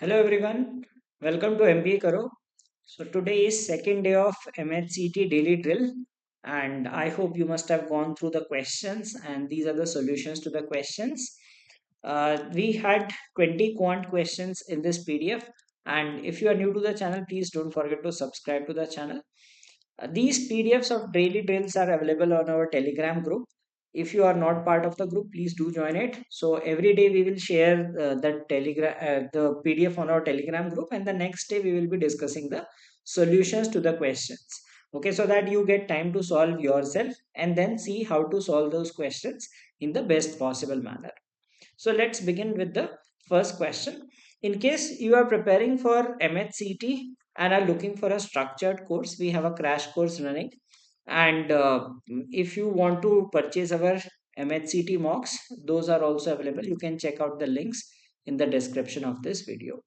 Hello everyone, welcome to MBA Karo. So today is second day of MHCT daily drill and I hope you must have gone through the questions and these are the solutions to the questions. We had 20 quant questions in this PDF and if you are new to the channel, please don't forget to subscribe to the channel. These PDFs of daily drills are available on our Telegram group. If you are not part of the group, please do join it. So every day we will share the PDF on our Telegram group, and the next day we will be discussing the solutions to the questions. Okay, so that you get time to solve yourself and then see how to solve those questions in the best possible manner. So let's begin with the first question. In case you are preparing for MHCT and are looking for a structured course, we have a crash course running. And if you want to purchase our MHCT mocks, those are also available. You can check out the links in the description of this video.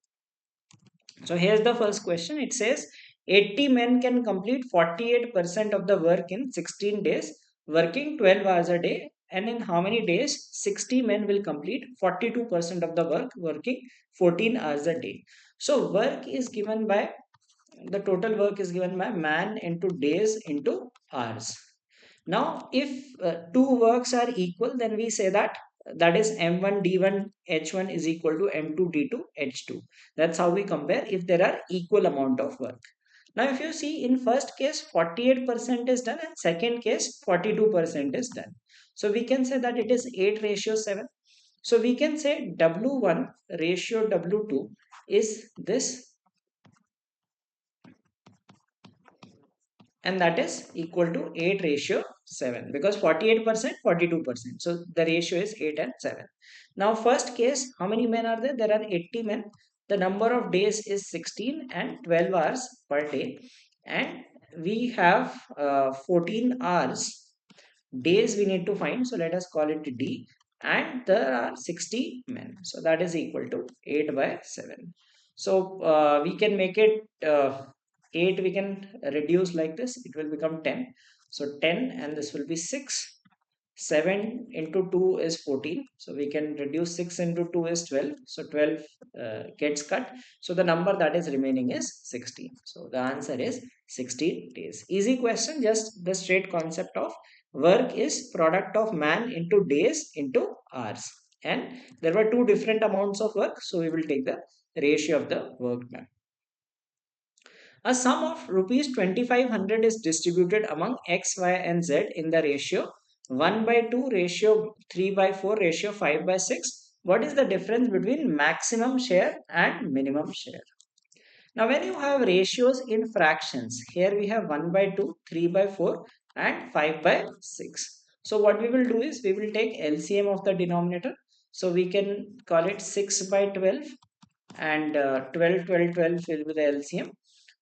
So here's the first question. It says 80 men can complete 48% of the work in 16 days, working 12 hours a day. And in how many days? 60 men will complete 42% of the work, working 14 hours a day. So work is given by the total work is given by man into days into hours. Now, if two works are equal, then we say that is M1 D1 H1 is equal to M2 D2 H2. That's how we compare if there are equal amount of work. Now, if you see in first case 48% is done and second case 42% is done. So we can say that it is 8:7. So we can say W1 ratio W2 is this, and that is equal to 8:7 because 48% 42%, so the ratio is 8 and 7. Now first case, how many men are there? There are 80 men. The number of days is 16 and 12 hours per day, and we have 14 hours days we need to find, so let us call it D, and there are 60 men, so that is equal to 8/7. So we can make it 8, we can reduce like this, it will become 10. So 10 and this will be 6. 7 into 2 is 14, so we can reduce 6 into 2 is 12, so 12 gets cut, so the number that is remaining is 16. So the answer is 16 days. Easy question, just the straight concept of work is product of man into days into hours, and there were two different amounts of work, so we will take the ratio of the work done. A sum of rupees 2500 is distributed among X, Y, and Z in the ratio 1/2, ratio 3/4, ratio 5/6. What is the difference between maximum share and minimum share? Now, when you have ratios in fractions, here we have 1/2, 3/4, and 5/6. So, what we will do is we will take LCM of the denominator. So, we can call it 6/12 and 12, 12, 12 will be the LCM.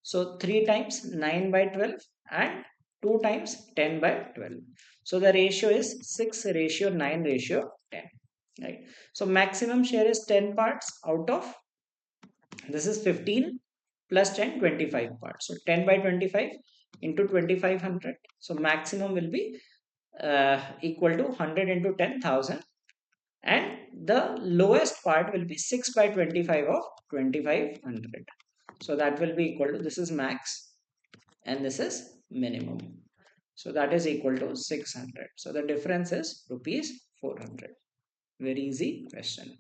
So 3 times 9/12 and 2 times 10/12. So the ratio is 6:9:10. Right. So maximum share is 10 parts out of, this is 15 plus 10, 25 parts. So 10/25 into 2500. So maximum will be equal to 100 into 10,000. And the lowest part will be 6/25 of 2500. So that will be equal to, this is max and this is minimum. So that is equal to 600. So the difference is rupees 400. Very easy question.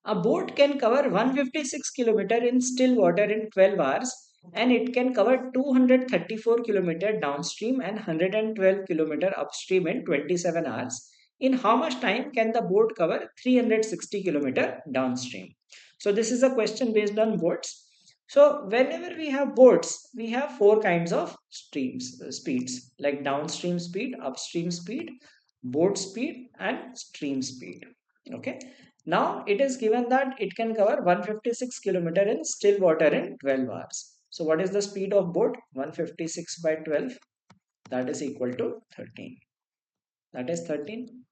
A boat can cover 156 km in still water in 12 hours, and it can cover 234 km downstream and 112 km upstream in 27 hours. In how much time can the boat cover 360 km downstream? So this is a question based on boats. So whenever we have boats, we have four kinds of speeds, like downstream speed, upstream speed, boat speed, and stream speed. Okay. Now it is given that it can cover 156 km in still water in 12 hours. So what is the speed of boat? 156/12, that is equal to 13. That is 13.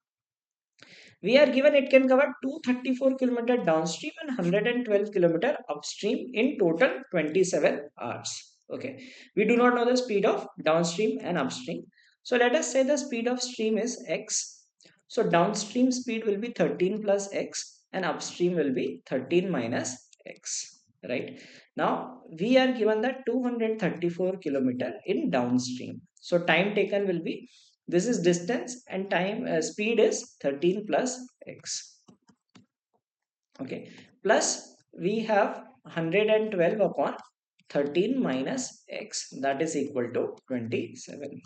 We are given it can cover 234 km downstream and 112 km upstream in total 27 hours. Okay. We do not know the speed of downstream and upstream. So let us say the speed of stream is x. So downstream speed will be 13 plus x and upstream will be 13 minus x, right? Now we are given that 234 kilometer in downstream. So time taken will be, this is distance and time speed is 13 plus x. Okay, plus we have 112 upon 13 minus x, that is equal to 27.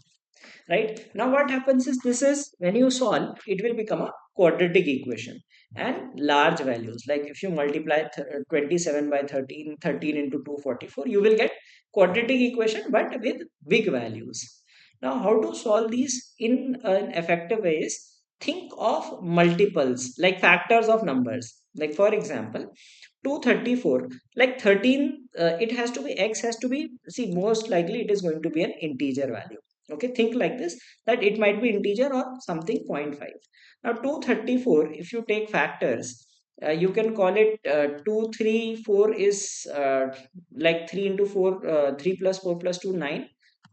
Right now what happens is, this is when you solve it will become a quadratic equation, and large values, like if you multiply 27 by 13, 13 into 244, you will get quadratic equation but with big values. Now how to solve these in an effective way is, think of multiples like factors of numbers. Like for example, 234, like 13, it has to be, x has to be, see, most likely it is going to be an integer value. Okay, think like this, that it might be integer or something, point 0.5. Now 234, if you take factors, you can call it 234 is like 3 into 4, 3 plus 4 plus 2 9,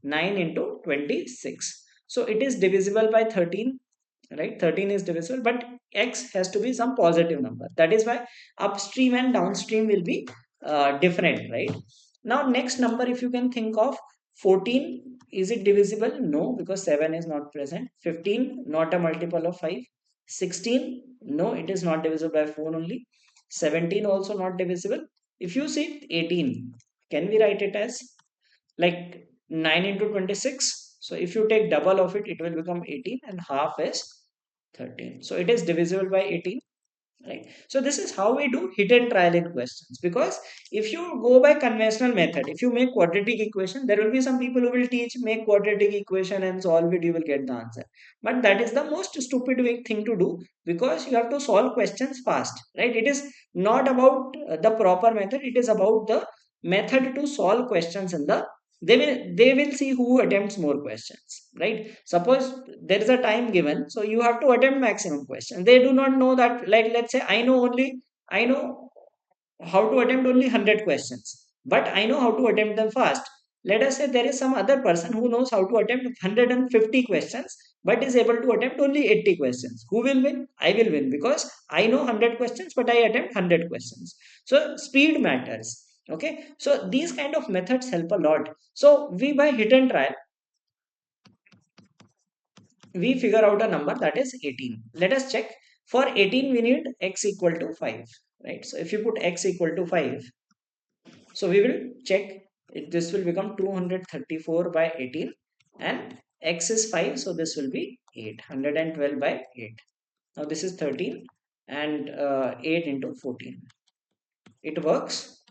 9 into 26. So it is divisible by 13, right? 13 is divisible, but x has to be some positive number. That is why upstream and downstream will be different, right? Now next number, if you can think of 14, is it divisible? No, because 7 is not present. 15, not a multiple of 5. 16, no, it is not divisible by 4 only. 17 also not divisible. If you see 18, can we write it as like 9 into 26? So if you take double of it, it will become 18, and half is 13. So it is divisible by 18, right? So this is how we do hit and trial in questions, because if you go by conventional method, if you make quadratic equation, there will be some people who will teach make quadratic equation and solve it, you will get the answer. But that is the most stupid way thing to do, because you have to solve questions fast, right? It is not about the proper method, it is about the method to solve questions in the, they will see who attempts more questions, right? Suppose there is a time given, so you have to attempt maximum questions. They do not know that, like let's say I know how to attempt only 100 questions, but I know how to attempt them fast. Let us say there is some other person who knows how to attempt 150 questions but is able to attempt only 80 questions. Who will win? I will win, because I know 100 questions but I attempt 100 questions. So speed matters. Okay, so these kind of methods help a lot. So we, by hit and try, we figure out a number that is 18. Let us check. For 18 we need x equal to 5, right? So if you put x equal to 5, so we will check this will become 234 by 18, and x is 5, so this will be 8. 112 by 8. Now this is 13, and 8 into 14. It works,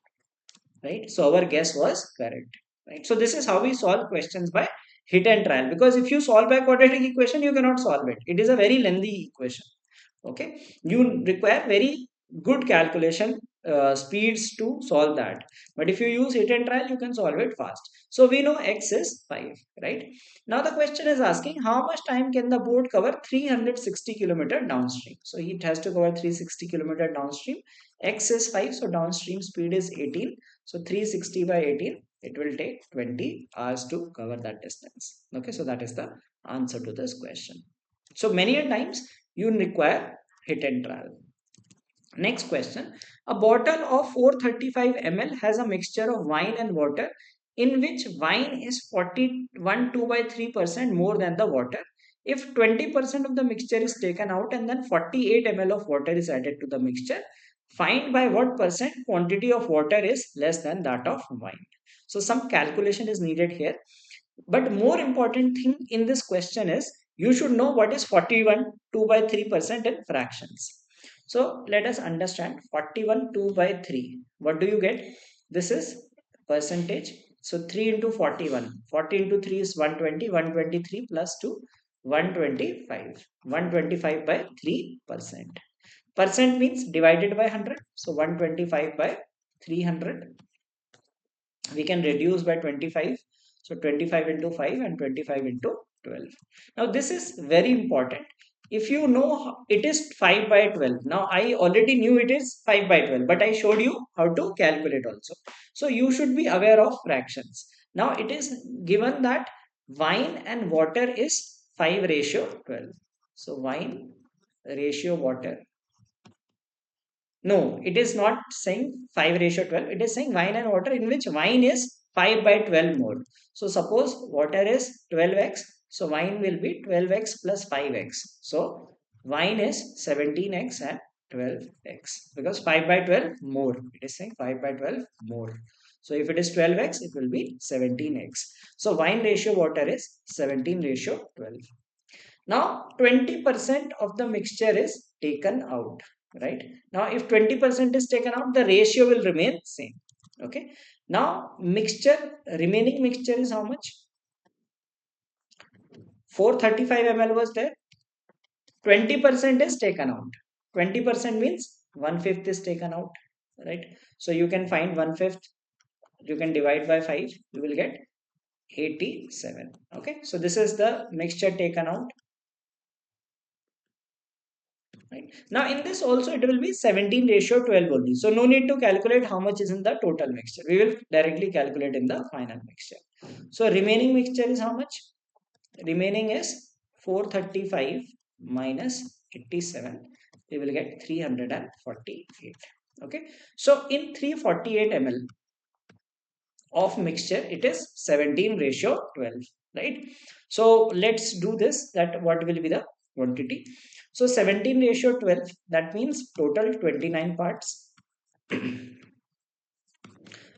right? So our guess was correct, right? So this is how we solve questions by hit and trial, because if you solve by quadratic equation, you cannot solve it. It is a very lengthy equation. Okay, you require very good calculation speeds to solve that, but if you use hit and trial, you can solve it fast. So we know x is 5, right? Now the question is asking, how much time can the boat cover 360 kilometer downstream? So it has to cover 360 kilometer downstream. X is 5, so downstream speed is 18. So 360 by 18, it will take 20 hours to cover that distance. Okay, so that is the answer to this question. So many a times you require hit and trial. Next question. A bottle of 435 ml has a mixture of wine and water, in which wine is 41 2 by 3% more than the water. If 20% of the mixture is taken out and then 48 ml of water is added to the mixture, find by what percent quantity of water is less than that of wine. So some calculation is needed here. But more important thing in this question is, you should know what is 41 2 by 3% in fractions. So let us understand 41 2 by 3. What do you get? This is percentage. So 3 into 41. 40 into 3 is 120. 123 plus 2, 125. 125 by 3%. Percent means divided by 100. So 125 by 300. We can reduce by 25. So 25 into 5 and 25 into 12. Now this is very important. If you know it is 5 by 12, now I already knew it is 5 by 12, but I showed you how to calculate also. So you should be aware of fractions. Now it is given that wine and water is 5 ratio 12. So wine ratio water No, it is not saying 5:12. It is saying wine and water, in which wine is 5/12 more. So suppose water is 12x, so wine will be 12x plus 5x. So wine is 17x and 12x, because 5/12 more. It is saying 5/12 more. So if it is 12x, it will be 17x. So wine ratio water is 17:12. Now 20% of the mixture is taken out, right? Now if 20% is taken out, the ratio will remain same. Okay. Now remaining mixture is how much? 435 ml was there. 20% is taken out. 20% means 1/5 is taken out, right? So you can find 1/5. You can divide by 5. You will get 87. Okay. So this is the mixture taken out. Right. Now in this also it will be 17:12 only. So no need to calculate how much is in the total mixture. We will directly calculate in the final mixture. So remaining mixture is how much? Remaining is 435 minus 87. We will get 348. Okay. So in 348 ml of mixture, it is 17:12, right? So let's do this, that what will be the quantity. So 17:12, that means total 29 parts.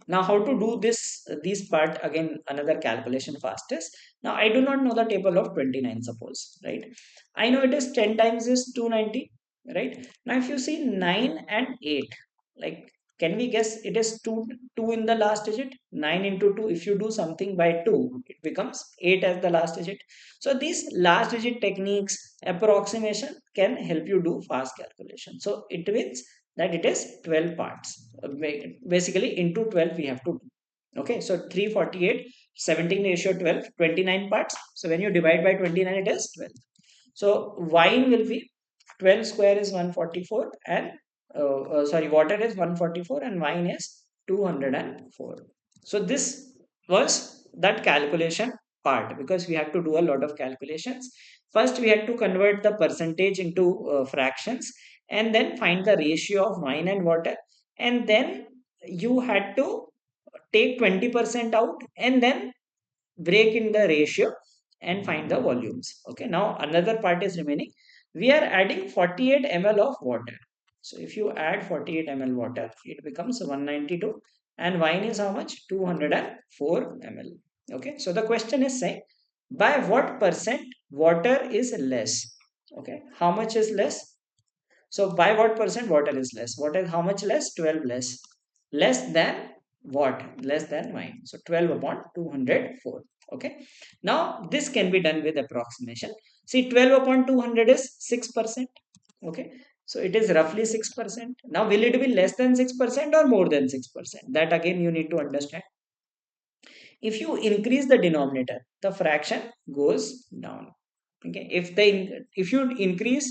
Now how to do this part, again another calculation fastest. Now I do not know the table of 29, suppose, right? I know it is 10 times is 290, right? Now if you see 9 and 8, like, can we guess it is 2 in the last digit? 9 into 2, if you do something by 2, it becomes 8 as the last digit. So these last digit techniques, approximation, can help you do fast calculation. So it means that it is 12 parts. Basically into 12 we have to do. Okay, so 348, 17:12, 29 parts. So when you divide by 29, it is 12. So wine will be 12 square is 144, and sorry, water is 144 and wine is 204. So this was that calculation part, because we had to do a lot of calculations. First we had to convert the percentage into fractions, and then find the ratio of wine and water, and then you had to take 20% out, and then break in the ratio and find the volumes. Okay, now another part is remaining. We are adding 48 ml of water. So if you add 48 ml water, it becomes 192, and wine is how much? 204 ml. Okay, so the question is saying, by what percent water is less? Okay, how much is less? So by what percent water is less? What is how much less? 12 less. Less than what? Less than 9. So 12 upon 204. Okay. Now this can be done with approximation. See, 12 upon 200 is 6%. Okay. So it is roughly 6%. Now will it be less than 6% or more than 6%? That again you need to understand. If you increase the denominator, the fraction goes down. Okay, if you increase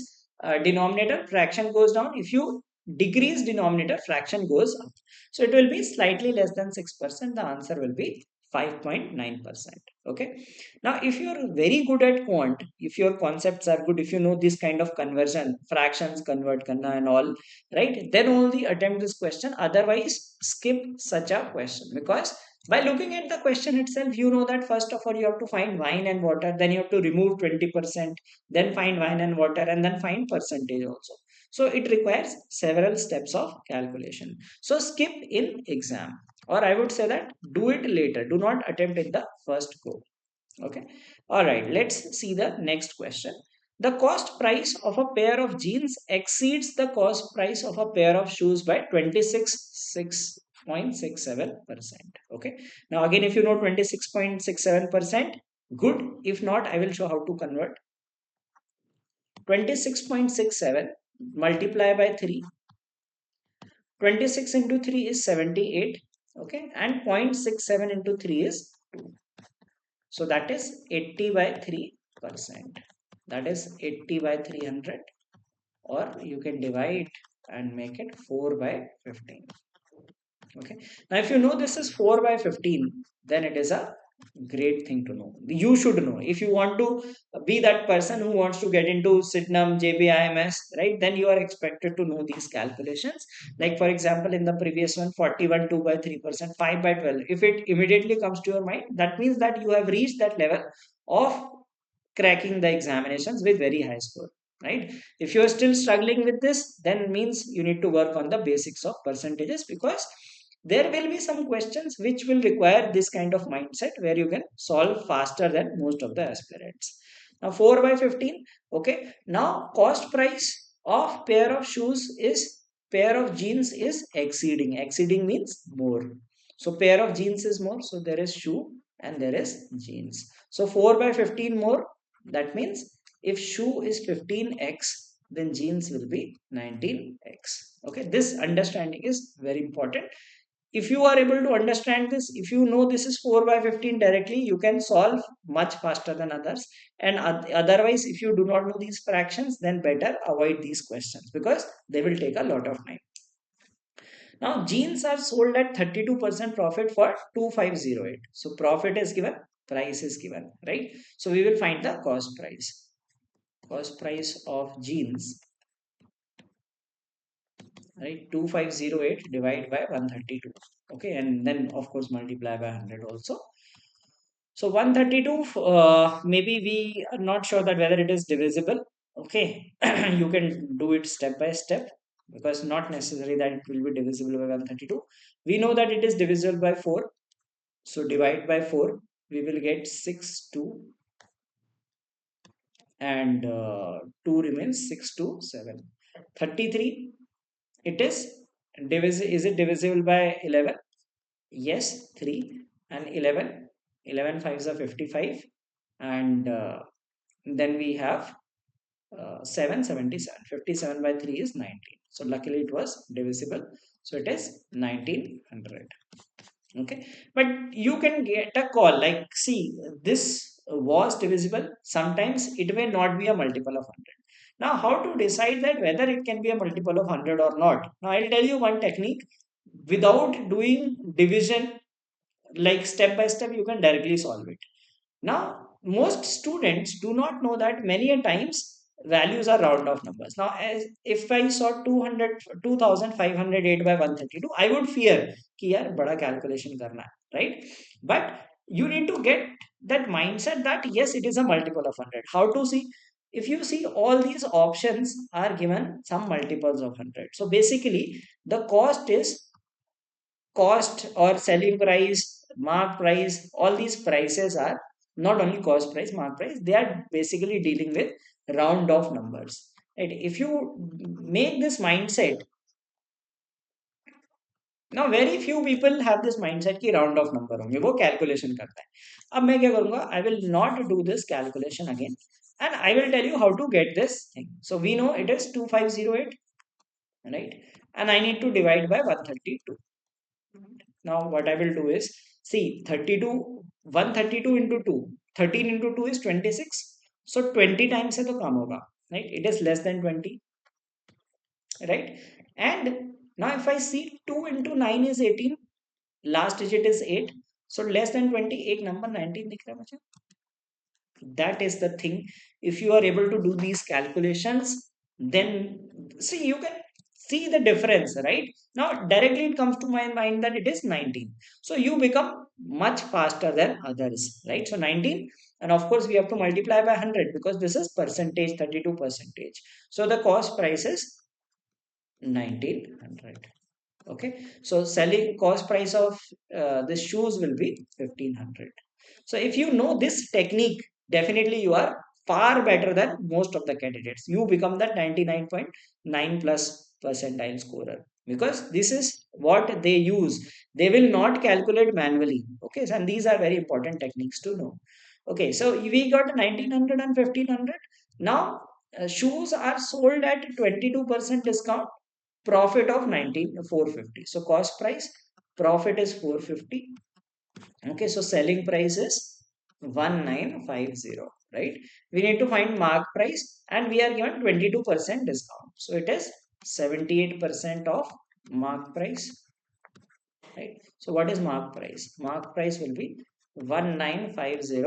denominator, fraction goes down. If you decrease denominator, fraction goes up. So it will be slightly less than 6%. The answer will be 5.9%. Okay, now if you're very good at quant, if your concepts are good, if you know this kind of conversion, fractions convert karna and all, right, then only attempt this question. Otherwise skip such a question, because by looking at the question itself, you know that first of all you have to find wine and water, then you have to remove 20%, then find wine and water, and then find percentage also. So it requires several steps of calculation. So skip in exam, or I would say that do it later. Do not attempt in the first go. Okay. All right. Let's see the next question. The cost price of a pair of jeans exceeds the cost price of a pair of shoes by 26.67%. Okay. Now, again, if you know 26.67%, good. If not, I will show how to convert. 26.67 multiply by 3. 26 into 3 is 78. Okay. And 0.67 into 3 is 2. So that is 80 by 3%. That is 80 by 300, or you can divide and make it 4 by 15. Okay. Now if you know this is 4 by 15, then it is a Great thing to know. You should know. If you want to be that person who wants to get into Sydenham, JBIMS, right? Then you are expected to know these calculations. Like for example, in the previous one, 41 2 by 3%, 5 by 12. If it immediately comes to your mind, that means that you have reached that level of cracking the examinations with very high score, right? If you are still struggling with this, then means you need to work on the basics of percentages, because there will be some questions which will require this kind of mindset where you can solve faster than most of the aspirants. Now 4 by 15. Okay, now cost price of pair of shoes is pair of jeans is exceeding means more. So pair of jeans is more, so there is shoe and there is jeans. So 4 by 15 more, that means if shoe is 15x, then jeans will be 19x. Okay, this understanding is very important. If you are able to understand this, if you know this is 4 by 15 directly, you can solve much faster than others. And otherwise, if you do not know these fractions, then better avoid these questions because they will take a lot of time. Now jeans are sold at 32% profit for 2508. So profit is given, price is given, right? So we will find the cost price. Cost price of jeans, right? 2508 divided by 132. Okay, and then of course multiply by 100 also. So 132, maybe we are not sure that whether it is divisible. Okay, you can do it step by step because not necessary that it will be divisible by 132. We know that it is divisible by 4. So divide by 4, we will get 6 2, and 2 remains 6 2 7. 33, it is divisible. Is it divisible by 11? Yes, 3 and 11. 11 5s are 55, and then we have 777. 57 by 3 is 19. So luckily it was divisible. So it is 1900. Okay, but you can get a call like, see, this was divisible. Sometimes it may not be a multiple of 100. Now, how to decide that whether it can be a multiple of 100 or not? Now, I'll tell you one technique. Without doing division, like step by step, you can directly solve it. Now, most students do not know that many a times values are round off numbers. Now, as if I saw 200, 2508 by 132, I would fear कि यार बड़ा calculation करना है, right? But you need to get that mindset that yes, it is a multiple of 100. How to see? If you see, all these options are given some multiples of 100. So basically, the cost or selling price, mark price, all these prices are not only cost price, mark price, they are basically dealing with round off numbers, right? If you make this mindset, now very few people have this mindset कि round off number होंगे, वो calculation करता है. अब मैं क्या करूंगा, I will not do this calculation again, and I will tell you how to get this thing. So we know it is 2508, right? And I need to divide by 132. Now what I will do is, see, 32, 132 into 2, 13 into 2 is 26. So 20 times से तो कम होगा, right? It is less than 20, right? And now if I see 2 into 9 is 18, last digit is 8. So less than 20, एक number 19 दिख रहा है मुझे. That is the thing. If you are able to do these calculations, then see, you can see the difference, right? Now directly it comes to my mind that it is 19. So you become much faster than others, right? So 19, and of course we have to multiply by 100 because this is percentage, 32 percentage. So the cost price is 1900. Okay, so selling cost price of the shoes will be 1500. So if you know this technique, definitely you are far better than most of the candidates. You become that 99.9 plus percentile scorer because this is what they use. They will not calculate manually. Okay, so, and these are very important techniques to know. Okay, so we got 1900 and 1500. Now shoes are sold at 22% discount, profit of 450. So cost price, profit is 450. Okay, so selling price is 1950, right? We need to find mark price and we are given 22% discount. So it is 78% of mark price, right? So what is mark price? Mark price will be 1950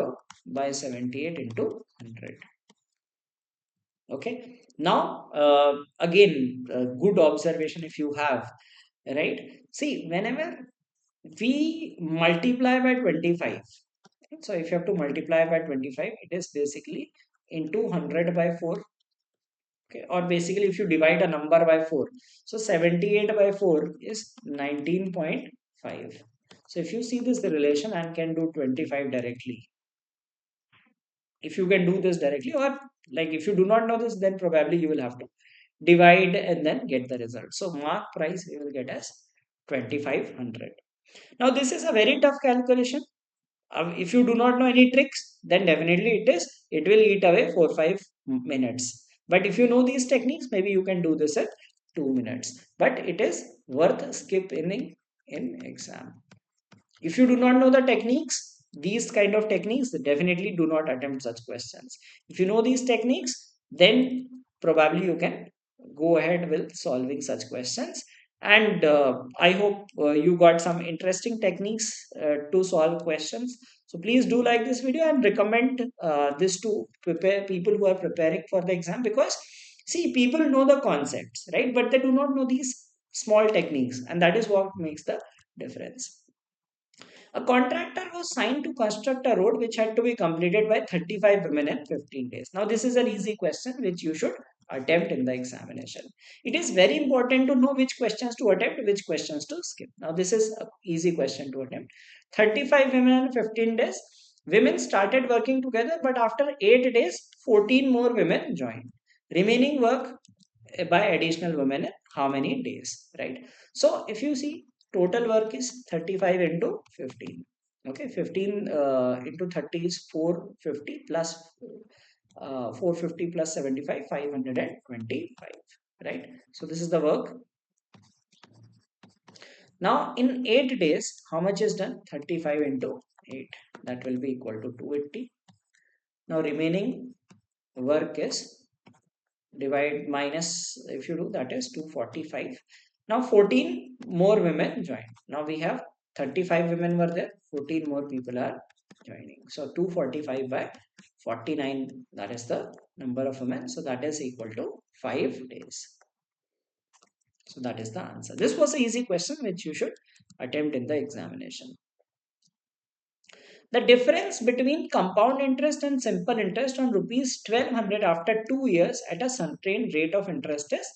by 78 into 100. Okay. Now, again, good observation if you have, right? See, whenever we multiply by 25, so if you have to multiply by 25, it is basically into 100 by 4. Okay, or basically if you divide a number by 4, so 78 by 4 is 19.5. So if you see this relation and can do 25 directly, if you can do this directly, or like if you do not know this, then probably you will have to divide and then get the result. So mark price we will get as 2500. Now this is a very tough calculation. If you do not know any tricks, then definitely it will eat away 4 5 minutes. But if you know these techniques, maybe you can do this at 2 minutes. But it is worth skip in exam. If you do not know the techniques, these kind of techniques, definitely do not attempt such questions. If you know these techniques, then probably you can go ahead with solving such questions. And I hope you got some interesting techniques to solve questions. So please do like this video and recommend this to prepare people who are preparing for the exam, because see, people know the concepts, right, but they do not know these small techniques, and that is what makes the difference. A contractor was signed to construct a road which had to be completed by 35 women in 15 days. Now, this is an easy question which you should attempt in the examination. It is very important to know which questions to attempt, which questions to skip. Now, this is an easy question to attempt. 35 women in 15 days. Women started working together, but after 8 days, 14 more women joined. Remaining work by additional women in how many days, right? So if you see, total work is 35 into 15. Okay, 15 into 30 is 450 plus 450 plus 75, 525, right? So this is the work. Now in 8 days, how much is done? 35 into 8, that will be equal to 280. Now remaining work is divide minus, if you do, that is 245. Now 14 more women joined. Now we have 35 women were there, 14 more people are joining. So 245 by 49, that is the number of women. So that is equal to 5 days. So that is the answer. This was an easy question which you should attempt in the examination. The difference between compound interest and simple interest on rupees 1200 after 2 years at a certain rate of interest is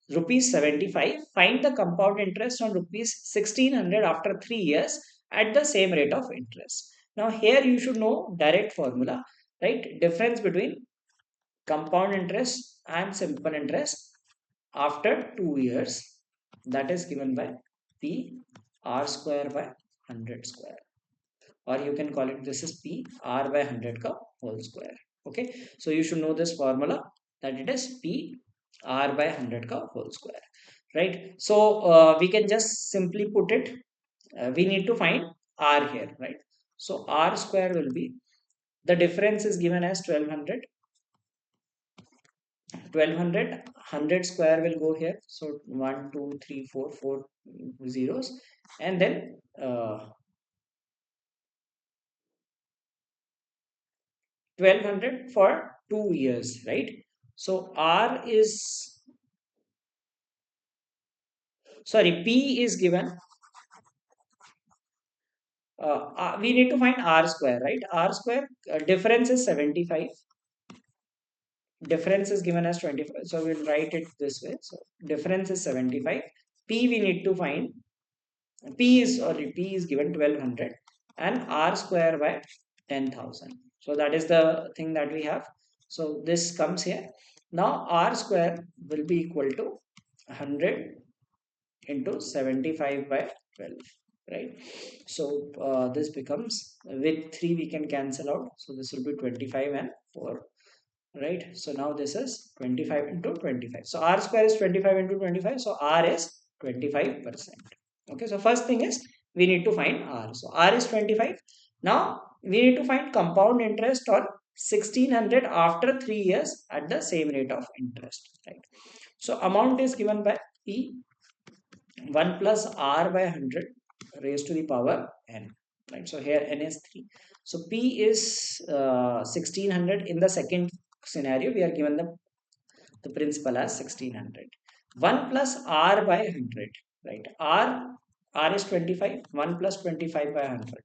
rupees 75. Find the compound interest on rupees 1600 after 3 years at the same rate of interest. Now here you should know direct formula, right? Difference between compound interest and simple interest after 2 years, that is given by P R square by 100 square, or you can call it, this is P R by 100 ka whole square. Okay, so you should know this formula, that it is P R by 100 ka whole square, right? So we can just simply put it, we need to find R here, right? So R square will be, the difference is given as 1200. 1200, 100 square will go here, so 1 2 3 4 4 zeros, and then 1200 for 2 years, right? So R is, sorry, P is given, we need to find R square, right? R square, difference is 75, difference is given as 25, so we'll write it this way. So difference is 75, P we need to find, P is given 1200, and R square by 10,000. So that is the thing that we have. So this comes here. Now R square will be equal to 100 into 75 by 12, right? So this becomes, with 3 we can cancel out, so this will be 25 and 4, right? So now this is 25 into 25. So R square is 25 into 25, so R is 25%. Okay, so first thing is we need to find R. So R is 25. Now we need to find compound interest on 1600 after 3 years at the same rate of interest, right? So amount is given by P 1 plus R by 100 raised to the power n. right? So here n is 3. So P is 1600. In the second scenario, we are given the principal as 1600. 1 plus R by 100, right? R is 25. 1 plus 25 by 100.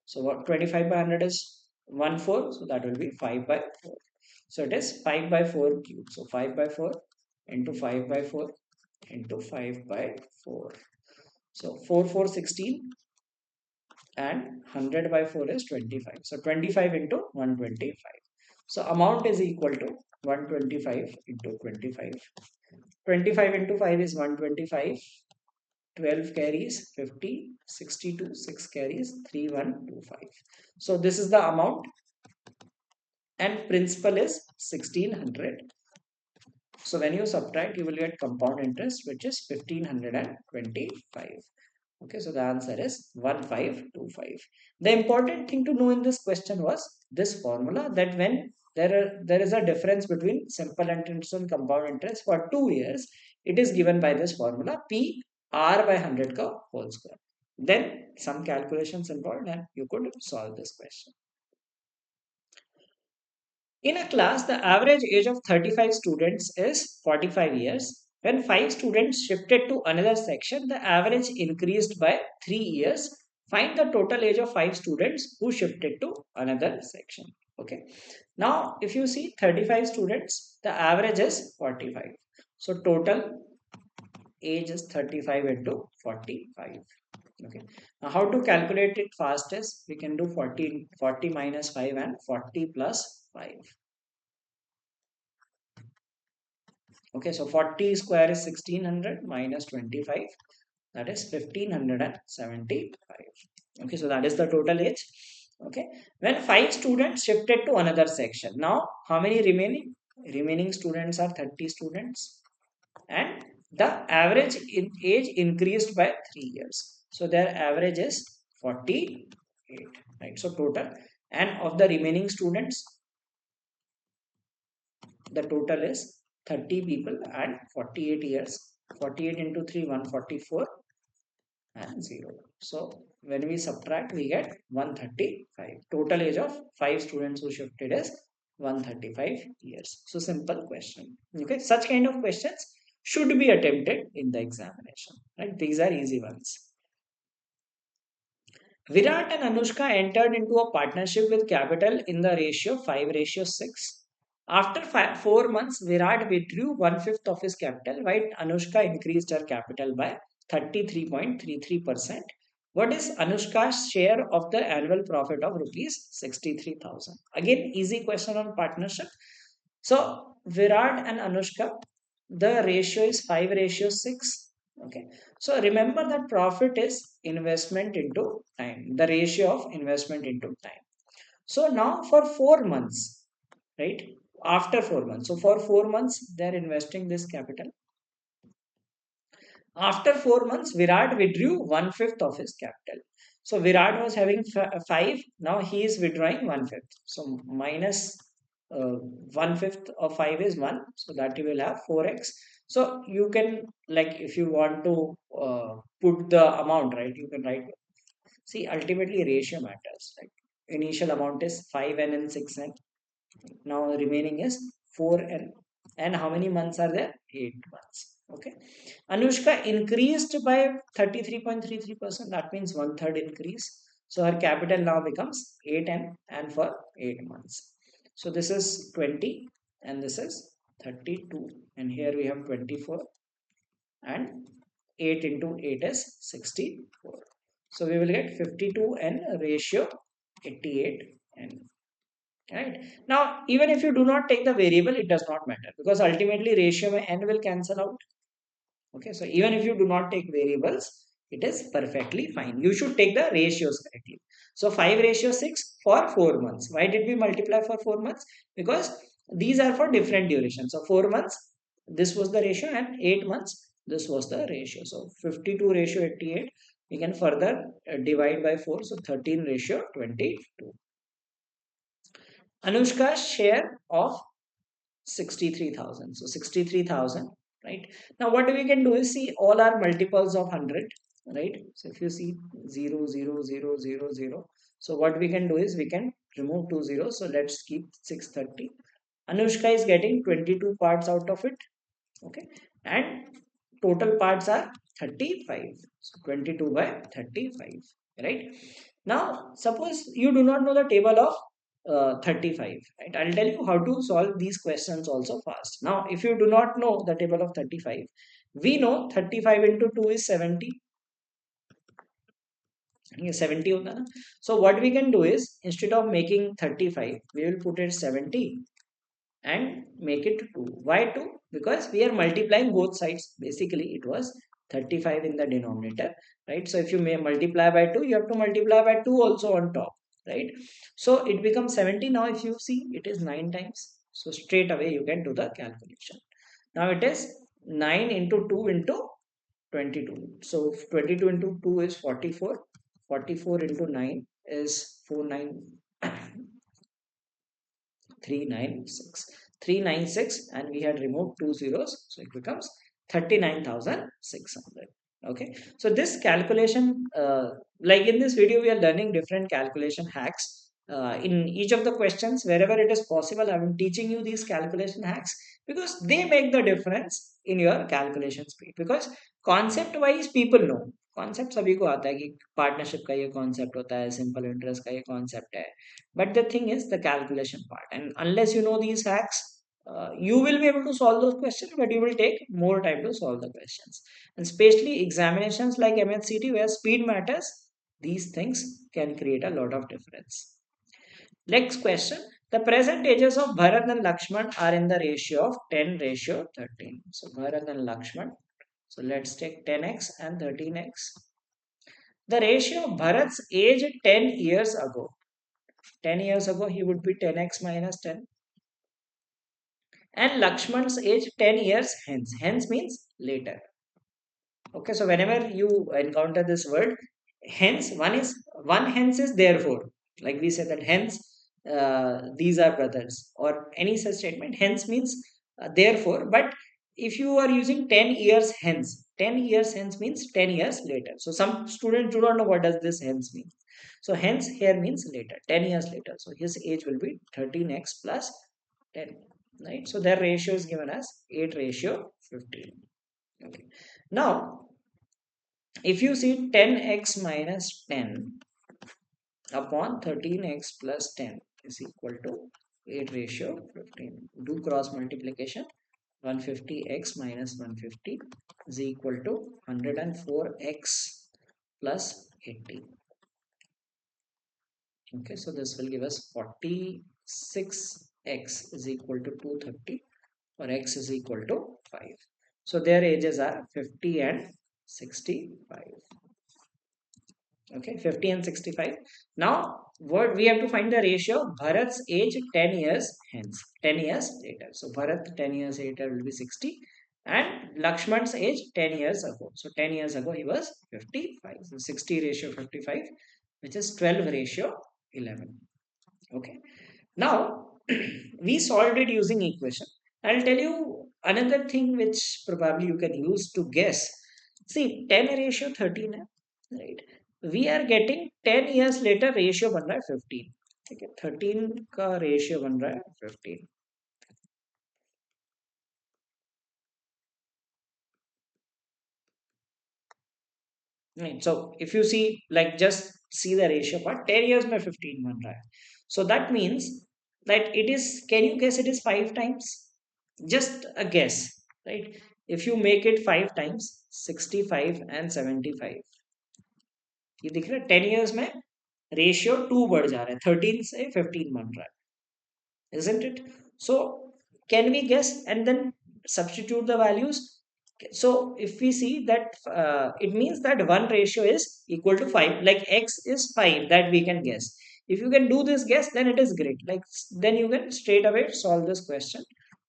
So what 25 by 100 is 1 4. So that will be 5 by 4. So it is 5 by 4 cube. So 5 by 4 into 5 by 4 into 5 by 4. So 4 4 16 and 100 by 4 is 25. So 25 into 125. So amount is equal to 125 into 25. 25 into 5 is 125. 12 carries 50, 62, 6 carries 3125. So this is the amount and principal is 1600. So when you subtract, you will get compound interest, which is 1525. Okay, so the answer is 1525. The important thing to know in this question was this formula, that when there is a difference between simple interest and compound interest for 2 years, it is given by this formula P R by 100 ka whole square. Then some calculations involved and you could solve this question. In a class, the average age of 35 students is 45 years. When 5 students shifted to another section, the average increased by 3 years. Find the total age of 5 students who shifted to another section. Okay. Now, if you see 35 students, the average is 45. So, total age is 35 into 45. Okay. Now, how to calculate it fastest? We can do 40 minus 5 and 40 plus 5. Okay, so 40 square is 1600 minus 25, that is 1575. Okay, so that is the total age. Okay, when 5 students shifted to another section, now how many remaining? Remaining students are 30 students, and the average in age increased by 3 years. So their average is 48, right? So total, and of the remaining students, the total is 30 people and 48 years. 48 into 3, 144 and 0. So when we subtract, we get 135. Total age of 5 students who shifted is 135 years. So simple question. Okay, such kind of questions should be attempted in the examination. Right? These are easy ones. Virat and Anushka entered into a partnership with capital in the ratio 5:6. After 4 months, Virat withdrew one-fifth of his capital, while Anushka increased her capital by 33.33%. What is Anushka's share of the annual profit of rupees 63,000? Again, easy question on partnership. So, Virat and Anushka, the ratio is 5:6. Okay. So remember that profit is investment into time, the ratio of investment into time. So now for 4 months, right? After 4 months. So for 4 months, they are investing this capital. After 4 months, Virat withdrew one-fifth of his capital. So Virat was having 5. Now he is withdrawing one-fifth. So minus one-fifth of 5 is 1. So that you will have 4x. So you can, like, if you want to put the amount, right, you can write. See, ultimately ratio matters. Right? Initial amount is 5n and 6n. Now remaining is 4n. And how many months are there? 8 months. Okay. Anushka increased by 33.33%. That means one third increase. So her capital now becomes 8n and for 8 months. So this is 20 and this is 32. And here we have 24 and 8 into 8 is 64. So we will get 52n ratio 88n. Right. Now, even if you do not take the variable, it does not matter because ultimately ratio n will cancel out. Okay, so even if you do not take variables, it is perfectly fine. You should take the ratios correctly. So 5:6 for 4 months. Why did we multiply for 4 months? Because these are for different durations. So 4 months, this was the ratio, and 8 months, this was the ratio. So 52 ratio 88. We can further divide by 4. So 13 ratio 22. Anushka's share of 63,000. So 63,000, right? Now what we can do is see all are multiples of 100. right? So if you see 0 0 0 0 0, so what we can do is we can remove two zeros. So let's keep 630. Anushka is getting 22 parts out of it, okay, and total parts are 35. So 22 by 35, right? Now suppose you do not know the table of 35, right? I'll tell you how to solve these questions also fast. Now if you do not know the table of 35, we know 35 into 2 is 70. ये 70 होता है ना. So what we can do is, instead of making 35, we will put it 70 and make it 2. Why 2? Because we are multiplying both sides. Basically it was 35 in the denominator, right? So if you may multiply by 2, you have to multiply by 2 also on top, right? So it becomes 70. Now if you see, it is 9 times, so straight away you can do the calculation. Now it is 9 into 2 into 22. So 22 into 2 is 44. 44 into 9 is 396. 396, and we had removed two zeros, so it becomes 39,600. Okay, so this calculation, like in this video, we are learning different calculation hacks. In each of the questions, wherever it is possible, I am teaching you these calculation hacks because they make the difference in your calculation speed. Because concept wise, people know. Concept सभी को आता है कि partnership का ये concept होता है, simple interest का ये कॉन्सेप्ट है. But the thing is the calculation part, and unless you know these hacks, you will be able to solve those questions, but you will take more time to solve the questions. And especially examinations like MHCT, where speed matters, these things can create a lot of difference. Next question. The present ages of Bharat and Lakshman are in the ratio of 10:13. So Bharat and Lakshman. So let's take 10x and 13x. The ratio of Bharat's age 10 years ago. 10 years ago, he would be 10x minus 10. And Lakshman's age 10 years hence. Hence means later. Okay, so whenever you encounter this word, hence, one hence is therefore. Like we say that hence these are brothers, or any such statement. Hence means therefore. But if you are using 10 years hence, 10 years hence means 10 years later. So some students do not know what does this hence mean. So hence here means later, 10 years later. So his age will be 13x plus 10, right? So their ratio is given as 8:15. Okay. Now, if you see 10x minus 10 upon 13x plus 10 is equal to 8:15. Do cross multiplication. 150x minus 150 is equal to 104x plus 80. Okay, so this will give us 46x is equal to 230, or x is equal to 5. So their ages are 50 and 65. Okay, 50 and 65. Now what we have to find the ratio of Bharat's age 10 years hence, 10 years later. So Bharat 10 years later will be 60, and Lakshman's age 10 years ago. So 10 years ago he was 55. So 60:55, which is 12:11. Okay. Now we solved it using equation. I'll tell you another thing which probably you can use to guess. See, 10:13 है, right? We are getting 10 years later ratio बन रहा है 15. ठीक है, 13 का ratio बन रहा है 15. Right. So if you see, like, just see the ratio part, 10 years में 15 बन रहा है. So that means that it is, can you guess it is 5 times? Just a guess, right? If you make it 5 times, 65 and 75, ये दिख रहा है 10 years में ratio 2 बढ़ जा रहा है, 13 से 15 बन रहा है, isn't it? So can we guess and then substitute the values? So if we see that it means that one ratio is equal to 5, like x is 5, that we can guess. If you can do this guess, then it is great. Like then you can straight away solve this question.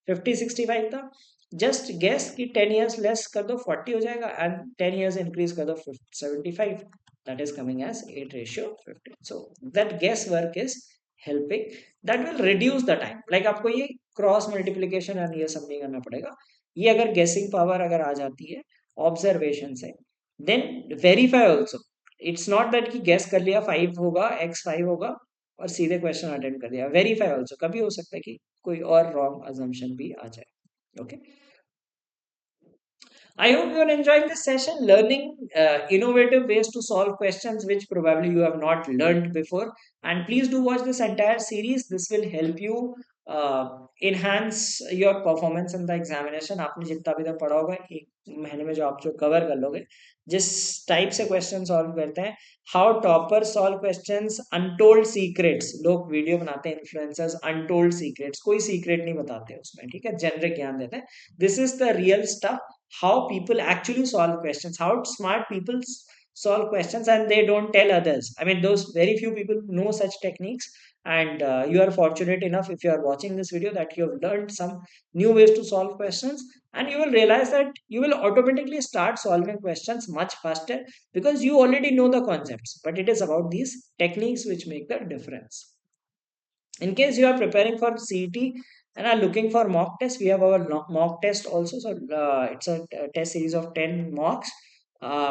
50 65 था, just guess कि 10 years less कर दो 40 हो जाएगा, and 10 years increase कर दो 75, that is coming as 8:15. So that guess work is helping, that will reduce the time. Like आपको ये क्रॉस मल्टीप्लिकेशन और ये सब नहीं करना पड़ेगा. ये अगर गेसिंग पावर अगर आ जाती है ऑब्जर्वेशन से, Then verify also. It's not that कि guess कर लिया 5 होगा x 5 होगा और सीधे question अटेम्प्ट कर दिया. Verify also. कभी हो सकता है कि कोई और wrong assumption भी आ जाए. Okay. I hope you are enjoying this session, learning innovative ways to solve questions which probably you have not learned before. And please do watch this entire series. This will help you enhance your performance in the examination. आपने जितना भी तक पढ़ा होगा एक महीने में जो आप जो कवर कर लोगे, जिस टाइप से क्वेश्चन सॉल्व करते हैं, how topper solve questions, untold secrets, लोग वीडियो बनाते हैं इन्फ्लुएंसर्स, अनटोल्ड सीक्रेट्स, कोई सीक्रेट नहीं बताते उसमें, ठीक है, जेनरिक ज्ञान देते हैं. This is the real stuff, how people actually solve questions, how smart people solve questions and they don't tell others. I mean, those very few people know such techniques. And you are fortunate enough, if you are watching this video, that you have learned some new ways to solve questions, and you will realize that you will automatically start solving questions much faster because you already know the concepts, but it is about these techniques which make the difference. In case you are preparing for CET and are looking for mock test, we have our mock test also. So it's a test series of 10 mocks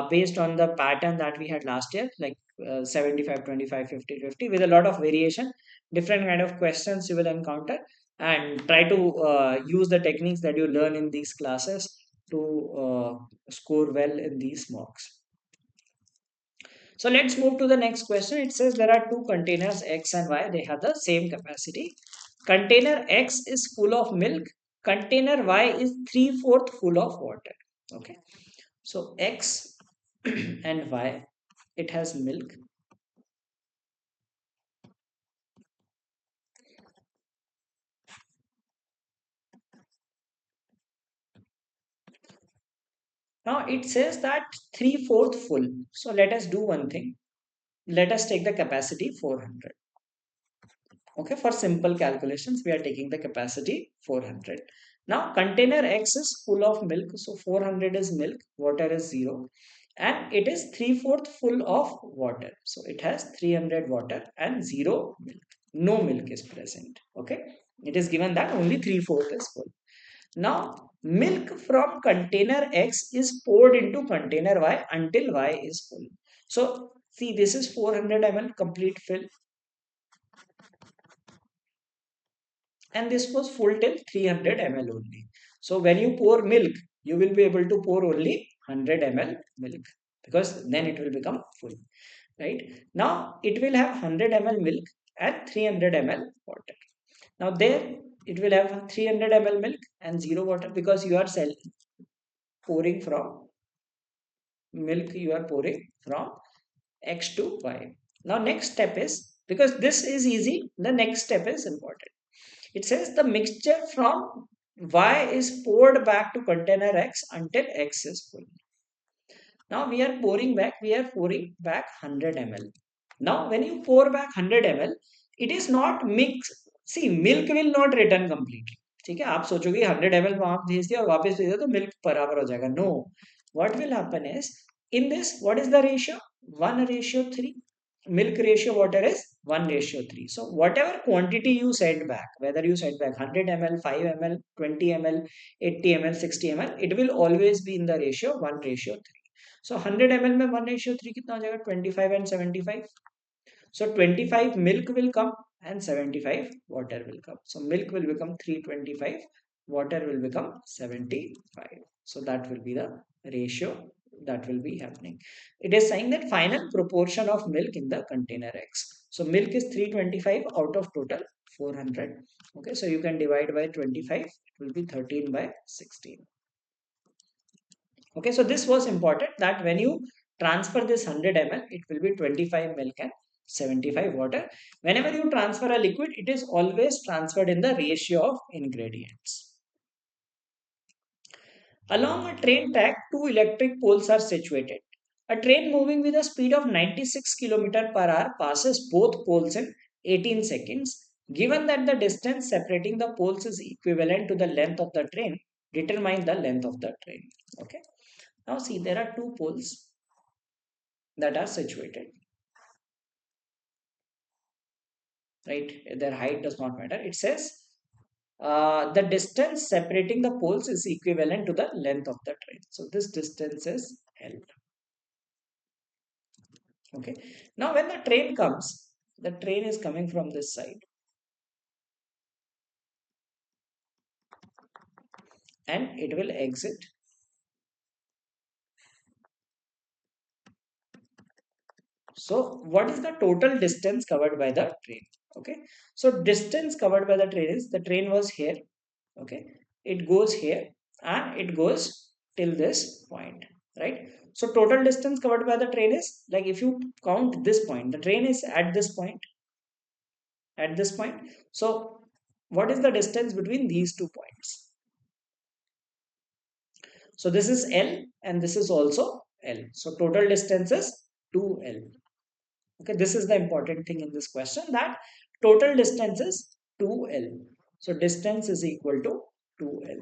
based on the pattern that we had last year, like 75, 25, 50, 50, with a lot of variation, different kind of questions you will encounter, and try to use the techniques that you learn in these classes to score well in these mocks. So let's move to the next question. It says there are two containers X and Y. They have the same capacity. Container X is full of milk. Container Y is 3/4 full of water. Okay. So X and Y, it has milk. Now it says that 3/4 full. So let us do one thing. Let us take the capacity 400. Okay, for simple calculations, we are taking the capacity 400. Now, container X is full of milk. So, 400 is milk, water is 0. And it is 3/4 full of water. So, it has 300 water and 0 milk. No milk is present. Okay, it is given that only 3/4 is full. Now, milk from container X is poured into container Y until Y is full. So, see, this is 400 ml complete fill, and this was full till 300 ml only. So when you pour milk, you will be able to pour only 100 ml milk, because then it will become full, right? Now it will have 100 ml milk and 300 ml water. Now there it will have 300 ml milk and 0 water, because you are pouring from milk, you are pouring from X to Y. Now next step is, because this is easy, the next step is important. It says the mixture from Y is poured back to container X until X is full. Now we are pouring back 100 ml. Now when you pour back 100 ml, it is not mixed. See, milk will not return completely. ठीक है, आप सोचोगे 100 ml वहां भेज दिया और वापस भेज दिया तो मिल्क बराबर हो जाएगा. No, what will happen is, in this, what is the ratio? 1:3. Milk ratio water is 1:3. So whatever quantity you send back, whether you send back 100 ml, 5 ml, 20 ml, 80 ml, 60 ml, it will always be in the ratio 1:3. So 100 ml में 1:3 कितना हो जाएगा? 25 and 75. So 25 milk will come and 75 water will come. So milk will become 325, water will become 75. So that will be the ratio that will be happening. It is saying that final proportion of milk in the container X. So milk is 325 out of total 400. Okay, so you can divide by 25, it will be 13 by 16. Okay, so this was important, that when you transfer this 100 ml, it will be 25 milk and 75 water. Whenever you transfer a liquid, it is always transferred in the ratio of ingredients. Along a train track, two electric poles are situated. A train moving with a speed of 96 km per hour passes both poles in 18 seconds. Given that the distance separating the poles is equivalent to the length of the train, determine the length of the train. Okay. Now see, there are two poles that are situated, right? Their height does not matter. It says the distance separating the poles is equivalent to the length of the train. So this distance is L. Okay. Now when the train comes, the train is coming from this side and it will exit. So what is the total distance covered by the train? Okay. So distance covered by the train is, the train was here. Okay. It goes here and it goes till this point, right? So total distance covered by the train is, like, if you count this point, the train is at this point, at this point. So what is the distance between these 2 points? So this is L and this is also L. So total distance is 2L. Okay, this is the important thing in this question, that total distance is 2L. So distance is equal to 2L.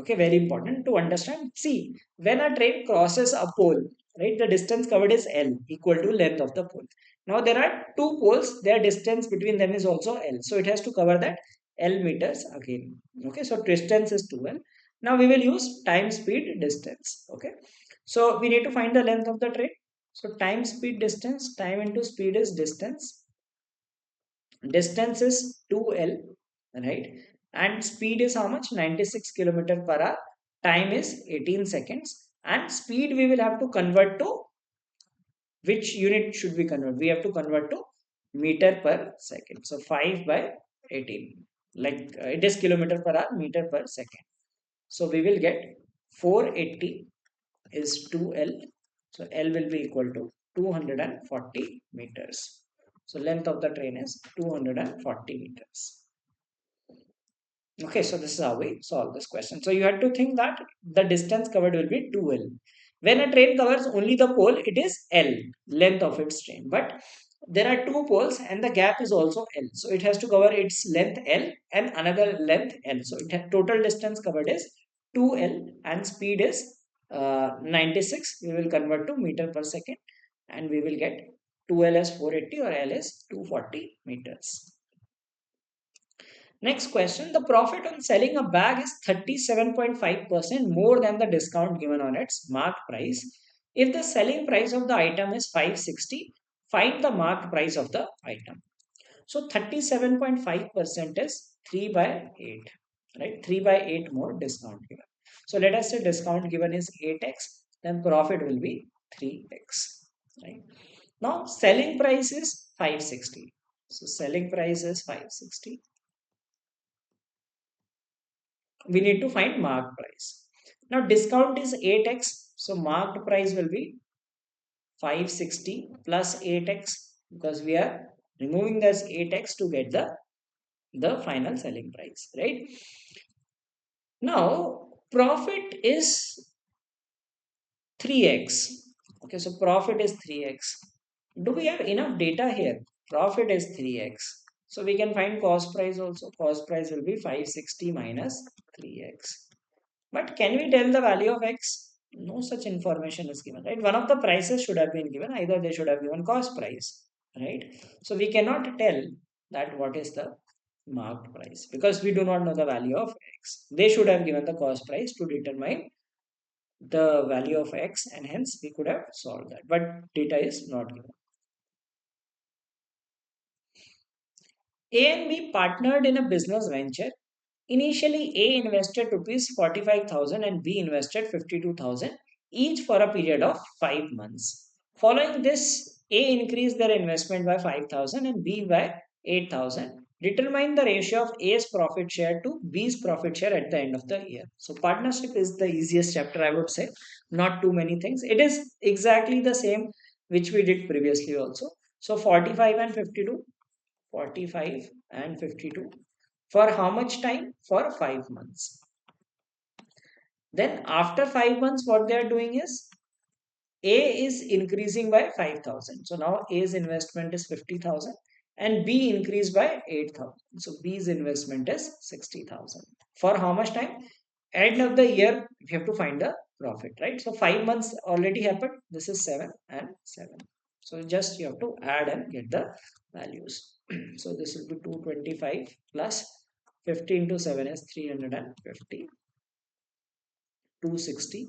Okay, very important to understand. See, when a train crosses a pole, right, the distance covered is L equal to length of the pole. Now there are two poles, their distance between them is also L. So it has to cover that L meters again. Okay, so distance is 2L. Now we will use time, speed, distance. Okay, so we need to find the length of the train. So time, speed, distance, time into speed is distance. Distance is 2L, right? And speed is how much? 96 kilometer per hour. Time is 18 seconds. And speed we will have to convert to, which unit should we convert? We have to convert to meter per second. So 5 by 18. Like it is kilometer per hour, meter per second. So we will get 480 is 2L. So L will be equal to 240 meters. So length of the train is 240 meters. Okay, so this is how we solve this question. So you have to think that the distance covered will be 2L. When a train covers only the pole, it is L, length of its train. But there are two poles and the gap is also L. So it has to cover its length L and another length L. So total distance covered is 2L and speed is 96. We will convert to meter per second and we will get 2L as 480 or L is 240 meters. Next question, the profit on selling a bag is 37.5% more than the discount given on its marked price. If the selling price of the item is 560, find the marked price of the item. So 37.5% is 3 by 8, right? 3 by 8 more discount given. So let us say discount given is 8x, then profit will be 3x, right? Now selling price is 560. So selling price is 560. We need to find marked price. Now discount is 8x, so marked price will be 560 plus 8x, because we are removing this 8x to get the final selling price, right? Now profit is 3x. Okay, so profit is 3x. Do we have enough data here? Profit is 3x. So we can find cost price also. Cost price will be 560 minus 3x. But can we tell the value of x? No such information is given, right? One of the prices should have been given. Either they should have given cost price, right? So we cannot tell that what is the marked price because we do not know the value of x. They should have given the cost price to determine the value of x and hence we could have solved that. But data is not given. A and B partnered in a business venture. Initially, A invested rupees 45,000 and B invested 52,000 each for a period of 5 months. Following this, A increased their investment by 5,000 and B by 8,000. Determine the ratio of A's profit share to B's profit share at the end of the year. So, partnership is the easiest chapter, I would say. Not too many things. It is exactly the same which we did previously also. So, 45 and 52, 45 and 52. For how much time? For 5 months. Then after 5 months, what they are doing is A is increasing by 5,000. So now A's investment is 50,000 and B increased by 8,000. So B's investment is 60,000. For how much time? End of the year, we have to find the profit, right? So 5 months already happened. This is 7 and 7. So just you have to add and get the values. So this will be 225 plus 50 into 7 is 350. 260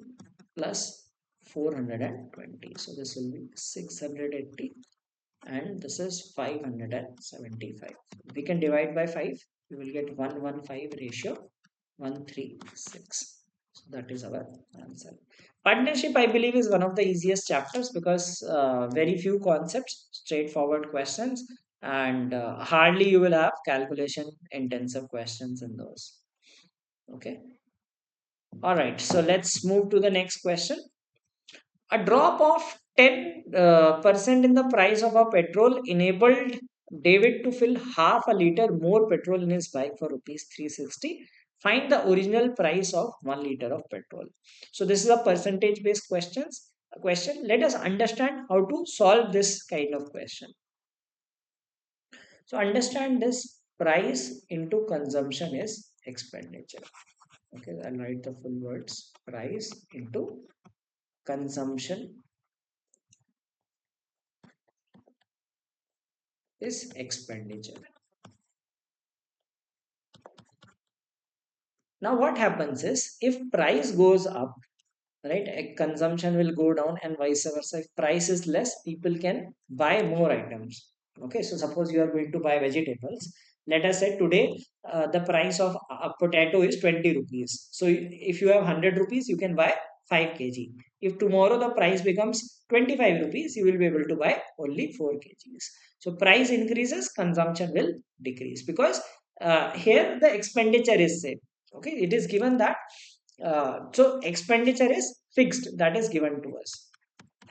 plus 420. So this will be 680 and this is 575. We can divide by 5. We will get 115 ratio 136. So that is our answer. Partnership, I believe, is one of the easiest chapters because very few concepts, straightforward questions, and hardly you will have calculation intensive questions in those. Okay. All right. So let's move to the next question. A drop of 10% in the price of a petrol enabled David to fill half a liter more petrol in his bike for rupees 360. Find the original price of 1 liter of petrol. So this is a percentage based question. Let us understand how to solve this kind of question. So understand this, price into consumption is expenditure. Okay, I'll write the full words. Price into consumption is expenditure. Now what happens is if price goes up, right, consumption will go down and vice versa. If price is less, people can buy more items. Okay, so suppose you are going to buy vegetables. Let us say today the price of a potato is 20 rupees. So if you have 100 rupees, you can buy 5 kg. If tomorrow the price becomes 25 rupees, you will be able to buy only 4 kgs. So price increases, consumption will decrease because here the expenditure is same. Okay, it is given that so expenditure is fixed, that is given to us,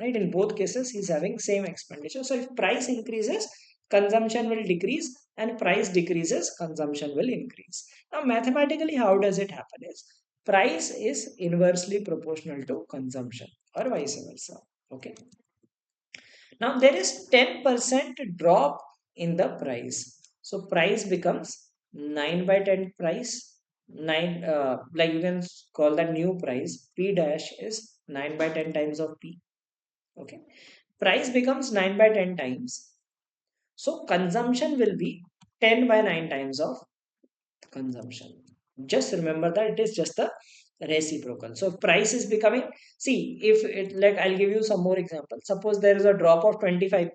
right? In both cases he's having same expenditure. So if price increases, consumption will decrease, and price decreases, consumption will increase. Now mathematically how does it happen is price is inversely proportional to consumption or vice versa. Okay, now there is 10% drop in the price. So price becomes 9 by 10 price. 9 like you can call that new price. P dash is 9 by 10 times of P. Okay. Price becomes 9 by 10 times. So consumption will be 10 by 9 times of consumption. Just remember that it is just the reciprocal. So if price is becoming, see, if it, like I'll give you some more examples. Suppose there is a drop of 25%,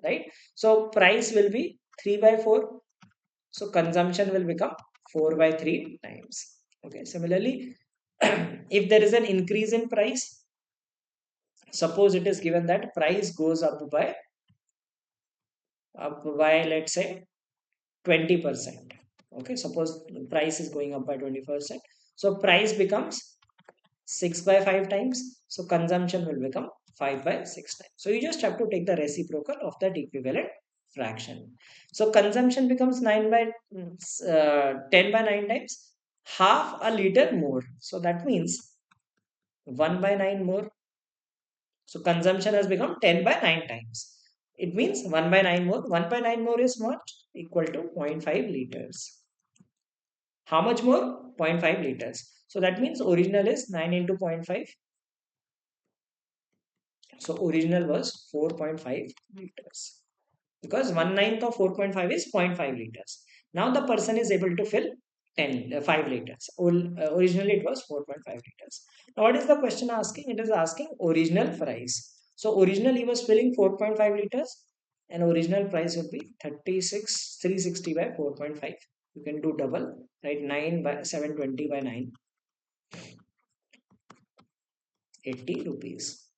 right? So price will be 3 by 4. So consumption will become 4 by 3 times. Okay. Similarly, if there is an increase in price, suppose it is given that price goes up by let's say 20%. Okay, suppose the price is going up by 20%. So price becomes 6 by 5 times. So consumption will become 5 by 6 times. So you just have to take the reciprocal of that equivalent fraction. So consumption becomes 9 by 10 by 9 times, half a liter more. So that means 1 by 9 more. So consumption has become 10 by 9 times. It means 1 by 9 more. 1 by 9 more is what? Equal to 0.5 liters. How much more? 0.5 liters. So that means original is 9 into 0.5. So original was 4.5 liters. Because 1/9 of 4.5 is 0.5 liters. Now the person is able to fill 5 liters. Originally it was 4.5 liters. Now what is the question asking? It is asking original price. So original he was filling 4.5 liters and original price would be 360 by 4.5. You can do double, right? 9 by 720 by 9, 80 rupees.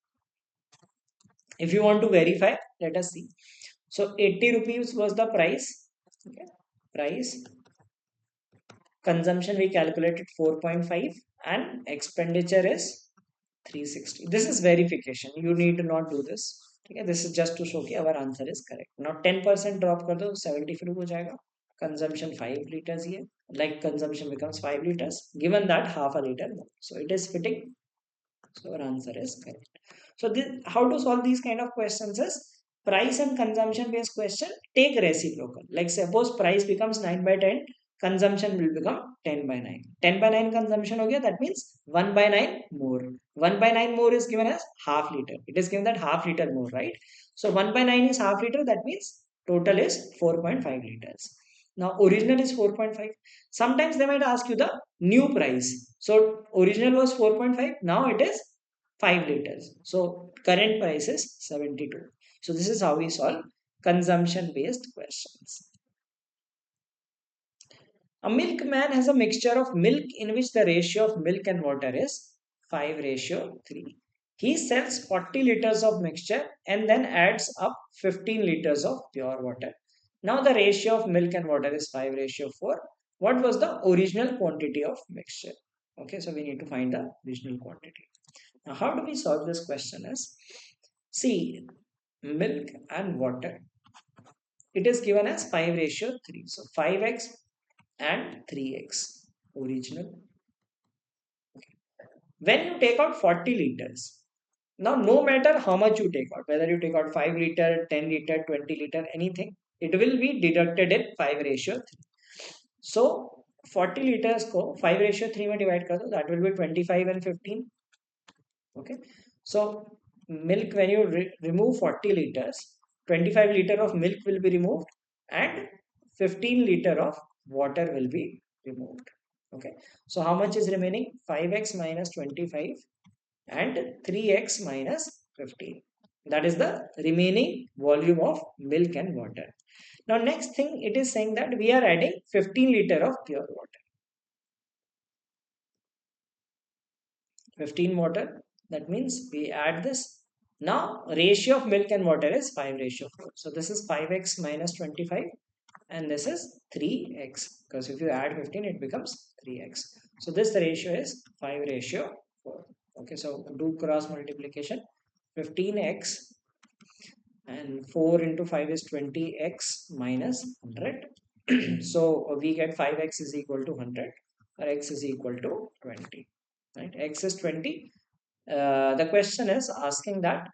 If you want to verify, let us see. So 80 rupees was the price. Okay. Price. Consumption we calculated 4.5 and expenditure is 360. This is verification. You need to not do this. Okay. This is just to show that our answer is correct. Now 10% drop kar do, 75 ho jayega. Consumption 5 liters here. Like consumption becomes 5 liters. Given that half a liter more. So it is fitting. So our answer is correct. So how to solve these kind of questions is price and consumption based question, take reciprocal. Like suppose price becomes 9 by 10, consumption will become 10 by 9. 10 by 9 consumption ho gaya, that means 1 by 9 more. 1 by 9 more is given as half liter. It is given that half liter more, right? So 1 by 9 is half liter, that means total is 4.5 liters. Now original is 4.5. Sometimes they might ask you the new price. So original was 4.5, now it is 5 liters. So current price is 72. So this is how we solve consumption based questions. A milkman has a mixture of milk in which the ratio of milk and water is 5:3. He sells 40 liters of mixture and then adds up 15 liters of pure water. Now the ratio of milk and water is 5:4. What was the original quantity of mixture? Okay, so we need to find the original quantity. Now how do we solve this question is, see, milk and water, it is given as 5:3. So 5x and 3x original. When you take out 40 liters, now no matter how much you take out, whether you take out 5 liter, 10 liter, 20 liter, anything, it will be deducted in 5:3. So 40 liters को 5:3 में divide कर दो, that will be 25 and 15. Okay. So milk, when you remove 40 liters, 25 liter of milk will be removed and 15 liter of water will be removed. Okay. So how much is remaining? 5x minus 25 and 3x minus 15. That is the remaining volume of milk and water. Now next thing, it is saying that we are adding 15 liter of pure water. 15 water, that means we add this. Now ratio of milk and water is 5:4. So this is 5x minus 25 and this is 3x, because if you add 15 it becomes 3x. So this ratio is 5:4. Okay, so do cross multiplication. 15x and 4 into 5 is 20x minus 100. So we get 5x is equal to 100 or x is equal to 20. Right, x is 20. The question is asking that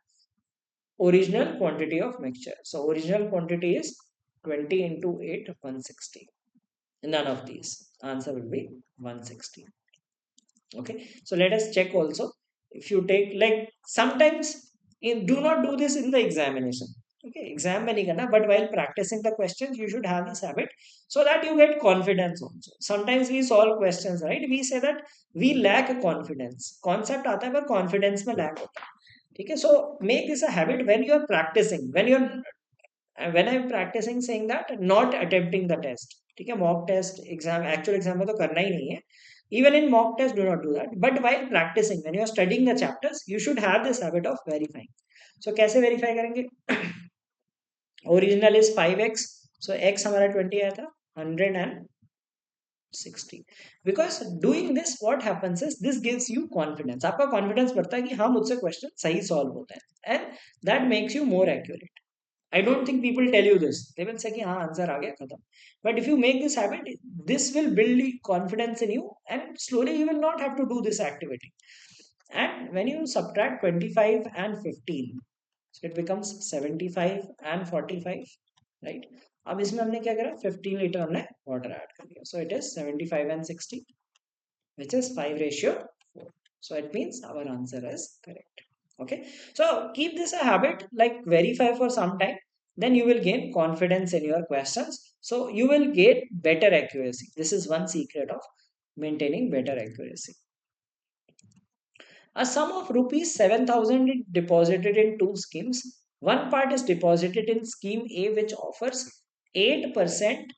original quantity of mixture. So original quantity is 20 into 8, 160. None of these. Answer will be 160. Okay, so let us check also. If you take, like, sometimes do not do this in the examination. Okay, exam mein nahi karna, but while practicing the questions you should have this habit so that you get confidence also. Sometimes we solve questions, right? We say that we lack confidence. Concept aata hai par confidence mein lack hota hai. Okay, so make this a habit when you are practicing. When I'm practicing, saying that not attempting the test. ठीक है, mock test exam, actual exam में तो करना ही नहीं है. Even in mock test, do not do that. But while practicing, when you are studying the chapters, you should have this habit of verifying. So कैसे verify करेंगे? Original is 5x. So x हमारा 20 आया था, 160. Because doing this, what happens is this gives you confidence. आपका confidence बढ़ता है कि हाँ मुझसे question सही solve होता है, and that makes you more accurate. I don't think people tell you this. They will say कि हाँ answer आ गया खत्म. But if you make this habit, this will build confidence in you, and slowly you will not have to do this activity. And when you subtract 25 and 15, so it becomes 75 and 45, right? अब इसमें हमने क्या करा? 15 liter हमने water add कर दिया. So it is 75 and 60, which is 5:4. So it means our answer is correct. Okay, so keep this a habit, like verify for some time, then you will gain confidence in your questions, so you will get better accuracy. This is one secret of maintaining better accuracy. A sum of rupees 7,000 is deposited in two schemes. One part is deposited in scheme A, which offers 8%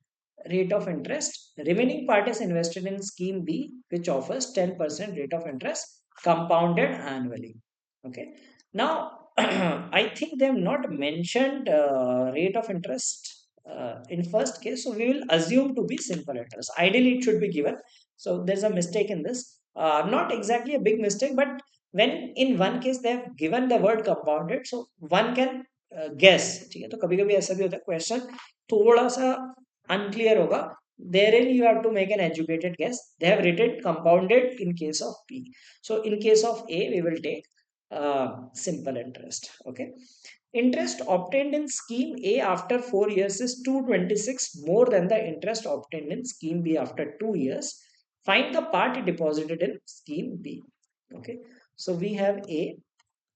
rate of interest. Remaining part is invested in scheme B, which offers 10% rate of interest compounded annually. Okay. Now, I think they have not mentioned rate of interest in first case, so we will assume to be simple interest. Ideally, it should be given. So there's a mistake in this. Not exactly a big mistake, but when in one case they have given the word compounded, so one can guess. ठीक है, तो कभी कभी ऐसा भी होता है question थोड़ा सा unclear होगा. Therein you have to make an educated guess. They have written compounded in case of P. So in case of A, we will take simple interest. Okay. Interest obtained in scheme A after 4 years is 226 more than the interest obtained in scheme B after 2 years. Find the part deposited in scheme B. Okay. So we have A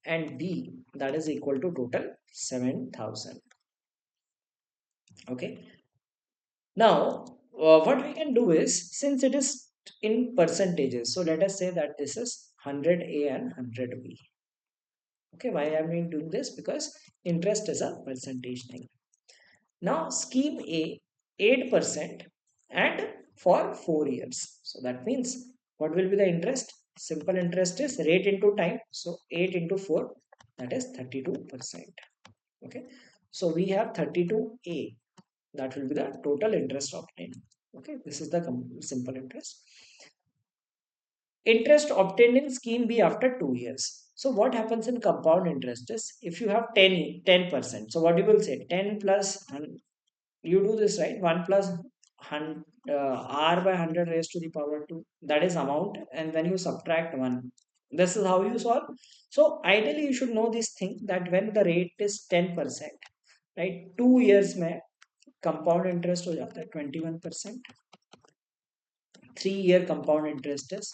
and B, that is equal to total 7,000. Okay. Now, what we can do is, since it is in percentages, so let us say that this is 100A and 100B. Okay, why am I doing this? Because interest is a percentage thing. Now scheme A, 8% and for 4 years. So that means what will be the interest? Simple interest is rate into time. So 8 into 4, that is 32%. Okay. So we have 32A. That will be the total interest obtained. Okay. This is the simple interest. Interest obtained in scheme B after 2 years. So what happens in compound interest is if you have 10%. So what you will say 10 plus, you do this right, 1 plus r by 100 raised to the power 2, that is amount, and then you subtract 1. This is how you solve. So ideally you should know this thing that when the rate is 10%, right, 2 years में compound interest हो जाता है 21%, 3-year compound interest is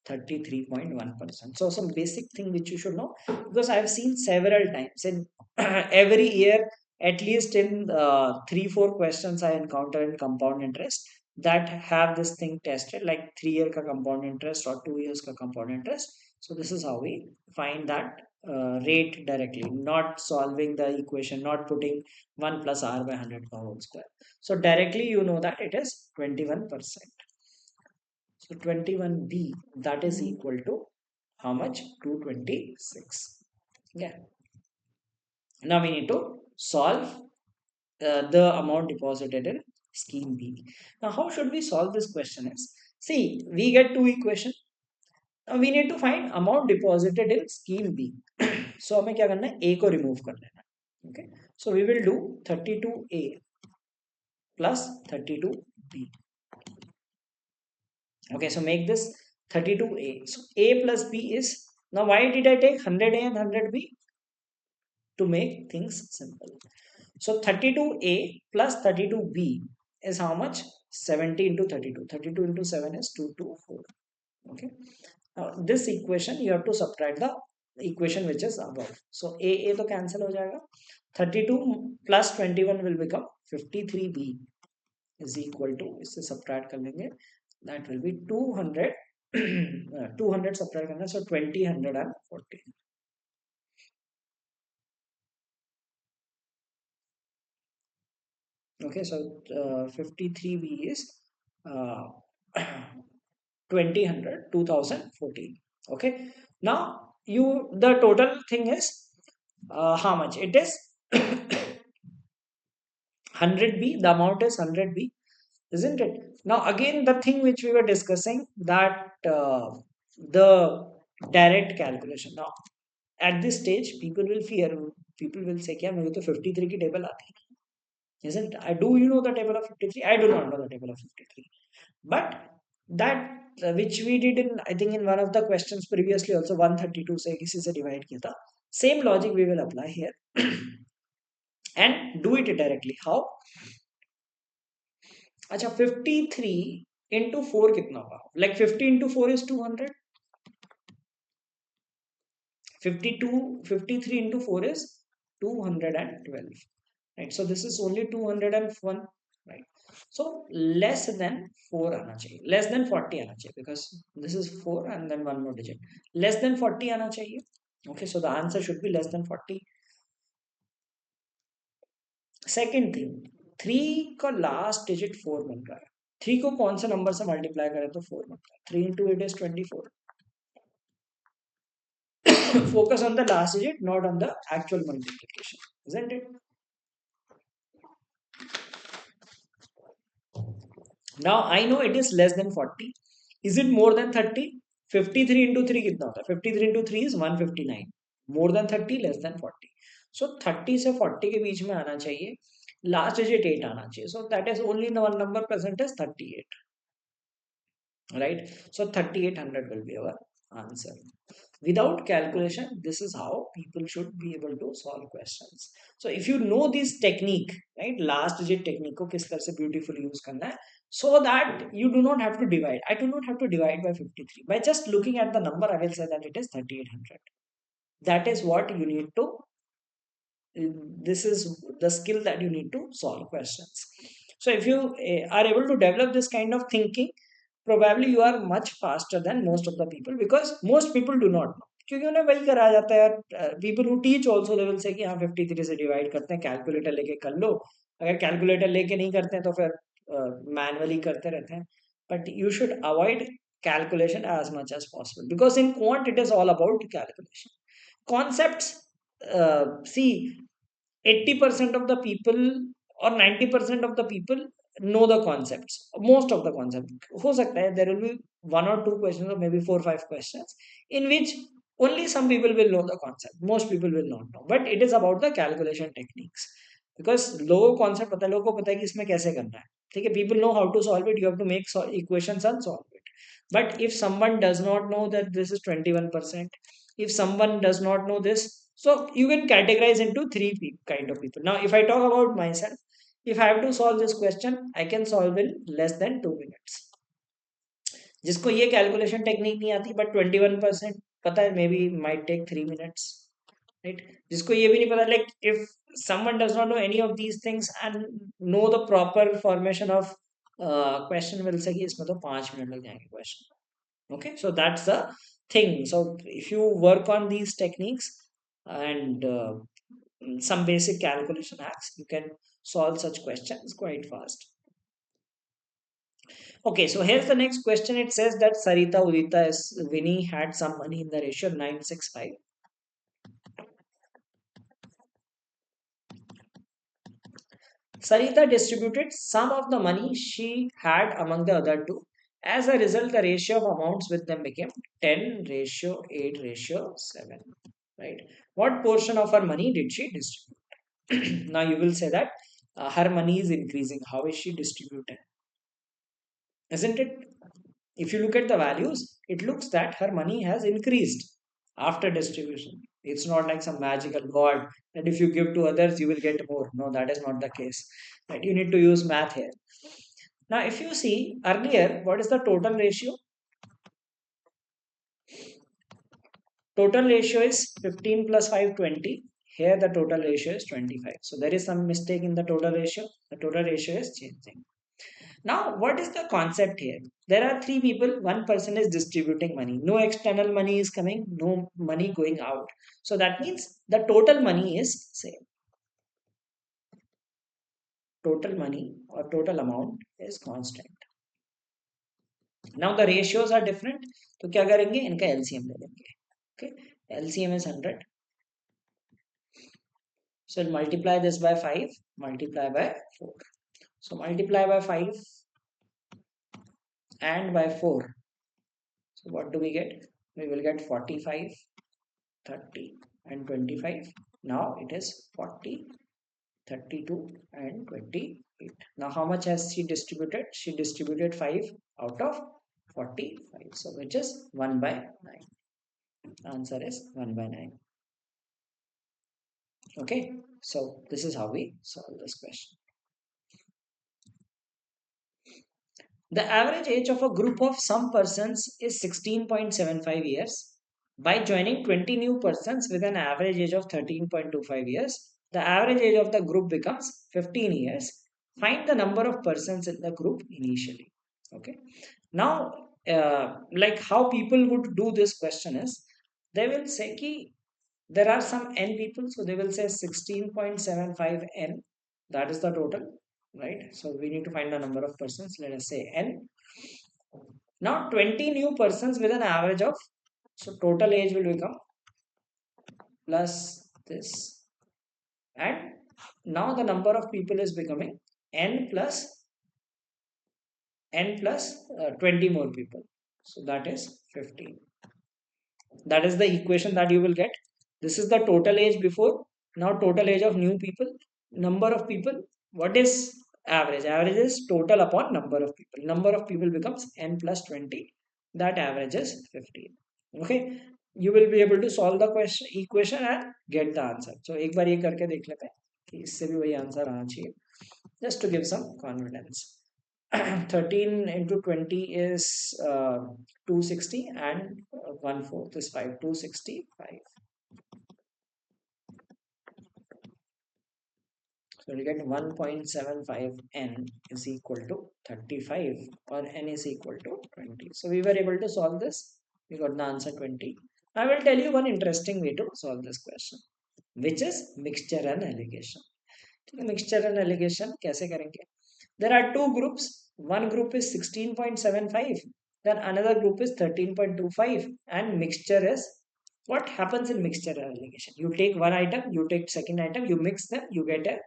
33.1%. So some basic thing which you should know, because I've seen several times in every year, at least in 3-4 questions I encounter in compound interest that have this thing tested, like 3-year ka compound interest or 2 years ka compound interest. So this is how we find that rate directly, not solving the equation, not putting 1 plus r by 100 ka whole square. So directly you know that it is 21%. So 21B, that is equal to how much? 226. Yeah. Now we need to solve the amount deposited in scheme B. Now how should we solve this question is, see, we get two equations. Now we need to find amount deposited in scheme B. So हमें क्या करना है? A को remove कर लेना है. Okay. So we will do 32A plus 32B. Okay, so make this 32A. So A plus B is, now why did I take 100A and 100B? To make things simple. So 32A plus 32B is how much? 70 into 32. 32 into 7 is 224. Okay. Now this equation you have to subtract the equation which is above. So A to cancel ho jayega. 32 plus 21 will become 53B is equal to, इससे subtract कर लेंगे, that will be 200 200 subtract करना, so 20 okay. So 53B is uh, 2014. Okay, now you, the total thing is how much it is? 100B, the amount is 100B, isn't it? Now again the thing which we were discussing, that the direct calculation. Now at this stage people will fear, people will say क्या मुझे तो 53 की table आती है, isn't? I do, you know the table of 53? I do not know the table of 53, but that which we did in, I think in one of the questions previously also, 132 से किसी से divide किया था, same logic we will apply here and do it directly. How? अच्छा 53 into 4 कितना होगा? Like 50 into 4 is 200. 53 into 4 is 212. Right, so this is only 201, right? So less than 4 आना चाहिए, less than 40 आना चाहिए, because this is 4 and then one more digit, less than 40 आना चाहिए. Okay, so the answer should be less than 40. Second thing, 3 का last digit 4 मिल रहा है, 3 को कौन से नंबर से मल्टीप्लाई करें तो 4 मिलता है? 3 into 8 is 24. Focus on the last digit, not on the actual multiplication, isn't it? Now I know it is less than 40. Is it more than 30? 53 into 3 कितना होता है? 53 into 3 is 159. More than 30, less than 40. So 30 से 40 के बीच में आना चाहिए. Last digit 8 आना चाहिए. So that is only the one number present is 38. Right? So 3800 will be our answer. Without calculation, this is how people should be able to solve questions. So if you know this technique, right, last digit technique को किस तरह से beautifully use करना है, so that you do not have to divide. I do not have to divide by 53. By just looking at the number, I will say that it is 3800. That is what you need to, this is the skill that you need to solve questions. So if you are able to develop this kind of thinking, probably you are much faster than most of the people, because most people do not know. क्योंकि उन्हें वही कराया जाता है यार. People who teach also they will say कि हाँ 53 से डिवाइड करते हैं, कैलकुलेटर लेके कर लो. अगर कैलकुलेटर लेके नहीं करते हैं तो फिर मैनुअली करते रहते हैं. But you should avoid calculation as much as possible, because in quant it is all about calculation concepts. See, 80% of the people or 90% of the people know the concepts, most of the concepts. हो सकता है there will be one or two questions or maybe four or five questions in which only some people will know the concept, most people will not know, but it is about the calculation techniques. because लोगों को concept पता है, लोगों को पता है कि इसमें कैसे करना है. ठीक है, people know how to solve it, you have to make equations and solve it. But if someone does not know that this is 21%, if someone does not know this, so you can categorize into three kind of people. Now if I talk about myself, if I have to solve this question, I can solve in less than 2 minutes. जिसको ये calculation technique नहीं आती but 21% पता है, maybe might take 3 minutes, right? जिसको ये भी नहीं पता, like if someone does not know any of these things and know the proper formation of question, will say कि इसमें तो 5 मिनट लग जाएंगे question. Okay, so that's the thing. So if you work on these techniques and some basic calculation hacks, you can solve such questions quite fast. Okay, so here's the next question. It says that Sarita, Udita, Vinny had some money in the ratio 965. Sarita distributed some of the money she had among the other two. As a result, the ratio of amounts with them became 10 ratio 8 ratio 7. Right? What portion of her money did she distribute? Now you will say that her money is increasing. How is she distributing? Isn't it? If you look at the values, it looks that her money has increased after distribution. It's not like some magical god that if you give to others, you will get more. No, that is not the case. Right? You need to use math here. Now, if you see earlier, what is the total ratio? Total ratio is 15 plus 5, 20. Here the total ratio is 25. So there is some mistake in the total ratio. The total ratio is changing. Now, what is the concept here? There are three people, one person is distributing money. No external money is coming, no money going out. So that means the total money is same. Total money or total amount is constant. Now the ratios are different. तो क्या करेंगे? इनका LCM ले लेंगे. Okay, LCM is 100. So multiply this by 5, multiply by 4. So multiply by 5 and by 4. So what do we get? We will get 45, 30 and 25. Now it is 40, 32 and 28. Now how much has she distributed? She distributed 5 out of 45. So which is 1 by 9. Answer is 1 by 9. Okay, so this is how we solve this question. The average age of a group of some persons is 16.75 years. By joining 20 new persons with an average age of 13.25 years, the average age of the group becomes 15 years. Find the number of persons in the group initially. Okay. Now, like how people would do this question is, they will say ki there are some n people, so they will say 16.75 n, that is the total, right? So we need to find the number of persons, let us say n. Now 20 new persons with an average of, so total age will become plus this, and now the number of people is becoming n plus 20 more people, so that is 15. That is the equation that you will get. This is the total age before. Now total age of new people, number of people. What is average? Average is total upon number of people. Number of people becomes n plus 20. That average is 15. Okay. You will be able to solve the question equation and get the answer. So एक बार ये करके देख लेते हैं कि इससे भी वही आंसर आना चाहिए. Just to give some confidence. 13 into 20 is 260 and 1/4 is 5, 265. So we get 1.75 n is equal to 35 or n is equal to 20. So we were able to solve this. We got the answer 20. I will tell you one interesting way to solve this question, which is mixture and alligation. तो mixture and alligation कैसे करेंगे? There are two groups. One group is 16.75, then another group is 13.25, and mixture is, what happens in mixture and alligation? You take one item, you take second item, you mix them, you get a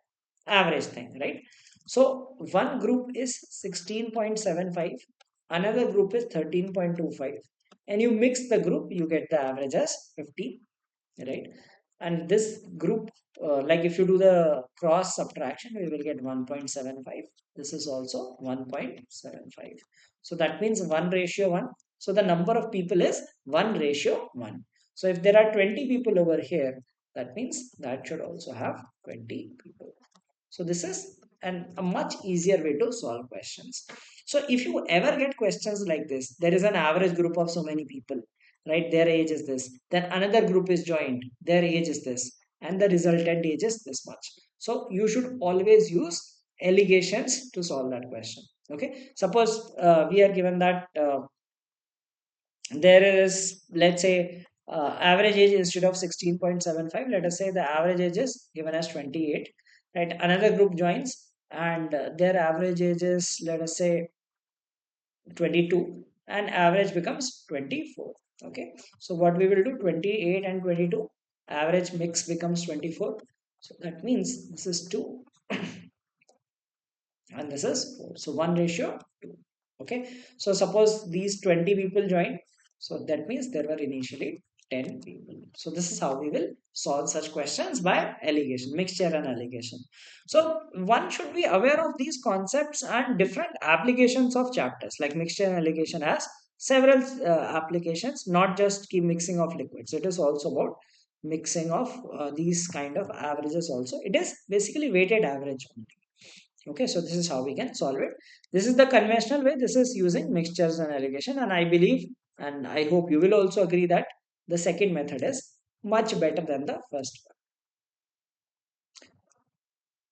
average thing, right? So one group is 16.75, another group is 13.25, and you mix the group, you get the average as 50, right? And this group, like if you do the cross subtraction, we will get 1.75. This is also 1.75. So that means 1 ratio 1. So the number of people is 1 ratio 1. So if there are 20 people over here, that means that should also have 20 people. So this is a much easier way to solve questions. So if you ever get questions like this, there is an average group of so many people, right? Their age is this. Then another group is joined. Their age is this. And the resultant age is this much. So you should always use allegations to solve that question. Okay. Suppose we are given that there is, let's say, average age instead of 16.75, let us say the average age is given as 28, right? Another group joins and their average age is, let us say, 22, and average becomes 24. Okay, so what we will do, 28 and 22, average mix becomes 24. So that means this is 2 and this is 4. So 1 ratio 2. Okay, so suppose these 20 people join, so that means there were initially 10 people. So this is how we will solve such questions by allegation, mixture and allegation. So one should be aware of these concepts and different applications of chapters like mixture and allegation has several applications, not just keep mixing of liquids. It is also about mixing of these kind of averages also. It is basically weighted average only. Okay, so this is how we can solve it. This is the conventional way. This is using mixtures and allegation, and I believe and I hope you will also agree that the second method is much better than the first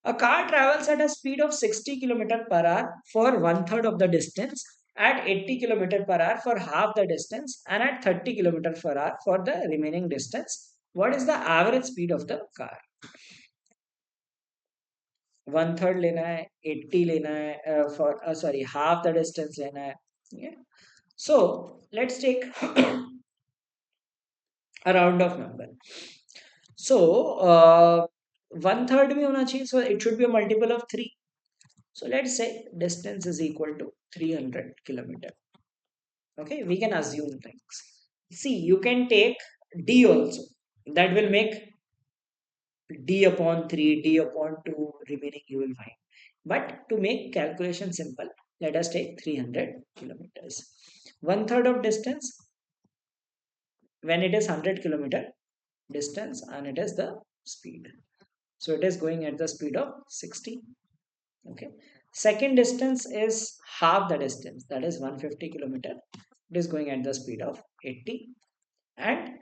one. A car travels at a speed of 60 km per hour for one third of the distance, at 80 km per hour for half the distance, and at 30 km per hour for the remaining distance. What is the average speed of the car? one third लेना है, 80 लेना है, for sorry, half the distance लेना है. Yeah. So let's take a round of number. So one third में होना चाहिए, so it should be a multiple of 3. So let's say distance is equal to 300 kilometer. Okay, we can assume things. See, you can take d also. That will make d upon 3, d upon 2, remaining you will find. But to make calculation simple, let us take 300 kilometers. One third of distance when it is 100 kilometer distance and it is the speed. So it is going at the speed of 60. Okay. Second distance is half the distance, that is 150 kilometer. It is going at the speed of 80 and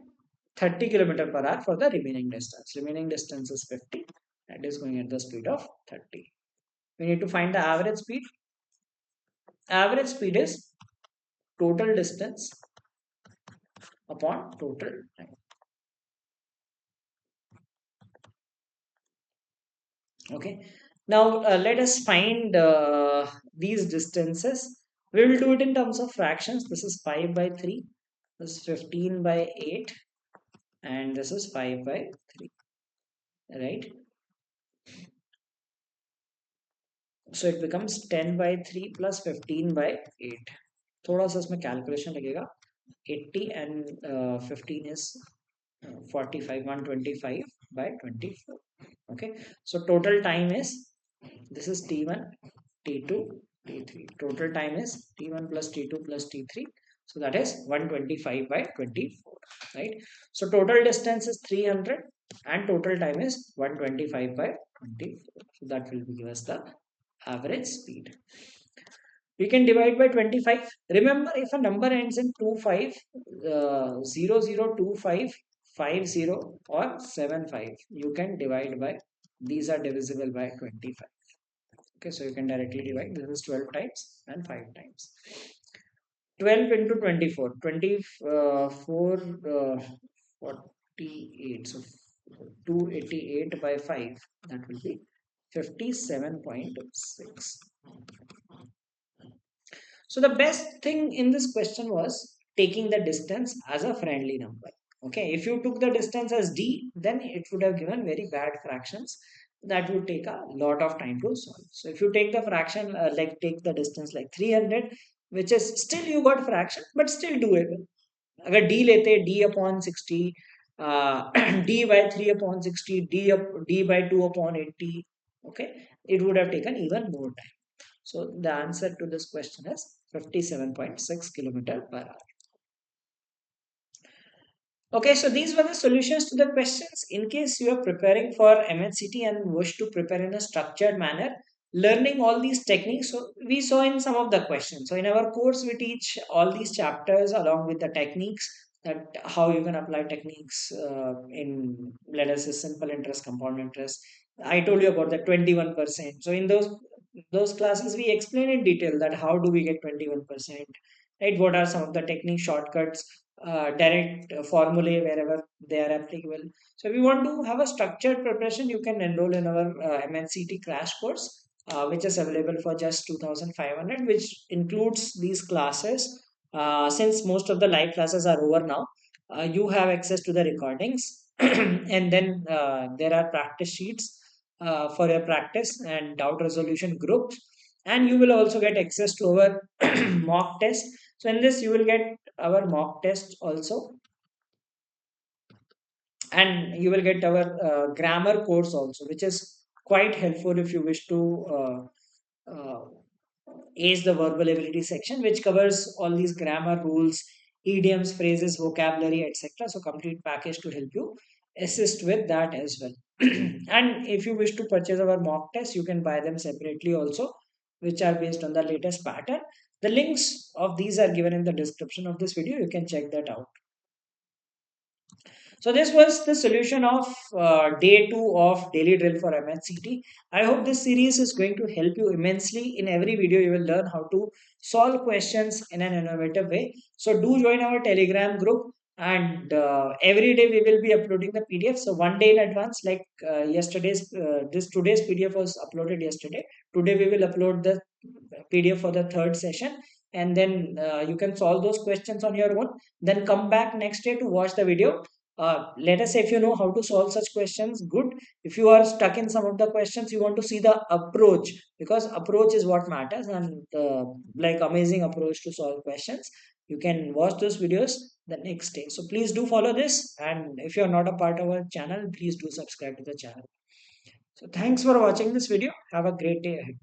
30 kilometer per hour for the remaining distance. Remaining distance is 50. That is going at the speed of 30. We need to find the average speed. Average speed is total distance upon total time. Okay. Now let us find these distances. We will do it in terms of fractions. This is 5 by 3. This is 15 by 8. And this is 5 by 3. Right. So it becomes 10 by 3 plus 15 by 8. थोड़ा सा इसमें calculation लगेगा. 80 and 15 is 45, 125 by 24. Okay. So total time is, this is T1, T2, T3. Total time is T1 plus T2 plus T3. So that is 125 by 24, right? So total distance is 300 and total time is 125 by 24. So that will give us the average speed. We can divide by 25. Remember, if a number ends in 25, 0025, 50 or 75, you can divide by, these are divisible by 25. Okay, so you can directly divide. This is 12 times and 5 times. 12 into 24, 24, 48. So 288 by 5, that will be 57.6. So the best thing in this question was taking the distance as a friendly number. Okay, if you took the distance as d, then it would have given very bad fractions. That would take a lot of time to solve. So if you take the fraction, like take the distance like 300, which is still you got fraction, but still doable. अगर d लेते d upon 60, d by 3 upon 60, d by 2 upon 80, okay, it would have taken even more time. So the answer to this question is 57.6 kilometer per hour. Okay, so these were the solutions to the questions. In case you are preparing for MHCT and wish to prepare in a structured manner, learning all these techniques, so we saw in some of the questions. So in our course, we teach all these chapters along with the techniques, that how you can apply techniques in, let us say, simple interest, compound interest. I told you about the 21%. So in those classes, we explain in detail that how do we get 21%, right? What are some of the technique shortcuts, direct formulae wherever they are applicable. So if you want to have a structured preparation, you can enroll in our MNCT crash course, which is available for just 2,500, which includes these classes. Since most of the live classes are over now, you have access to the recordings, and then there are practice sheets for your practice and doubt resolution groups, and you will also get access to our mock test. So in this, you will get our mock test also, and you will get our grammar course also, which is quite helpful if you wish to ace the verbal ability section, which covers all these grammar rules, idioms, phrases, vocabulary, etc. So complete package to help you assist with that as well. And if you wish to purchase our mock test, you can buy them separately also, which are based on the latest pattern. The links of these are given in the description of this video. You can check that out. So this was the solution of day 2 of daily drill for MHCT. I hope this series is going to help you immensely. In every video, you will learn how to solve questions in an innovative way. So do join our Telegram group, and every day we will be uploading the PDF. So one day in advance, like today's PDF was uploaded yesterday. Today we will upload the PDF for the third session, and then you can solve those questions on your own. Then come back next day to watch the video. Let us say if you know how to solve such questions, good. If you are stuck in some of the questions, you want to see the approach, because approach is what matters, and like amazing approach to solve questions, you can watch those videos the next day. So please do follow this, and if you are not a part of our channel, please do subscribe to the channel. So thanks for watching this video. Have a great day ahead.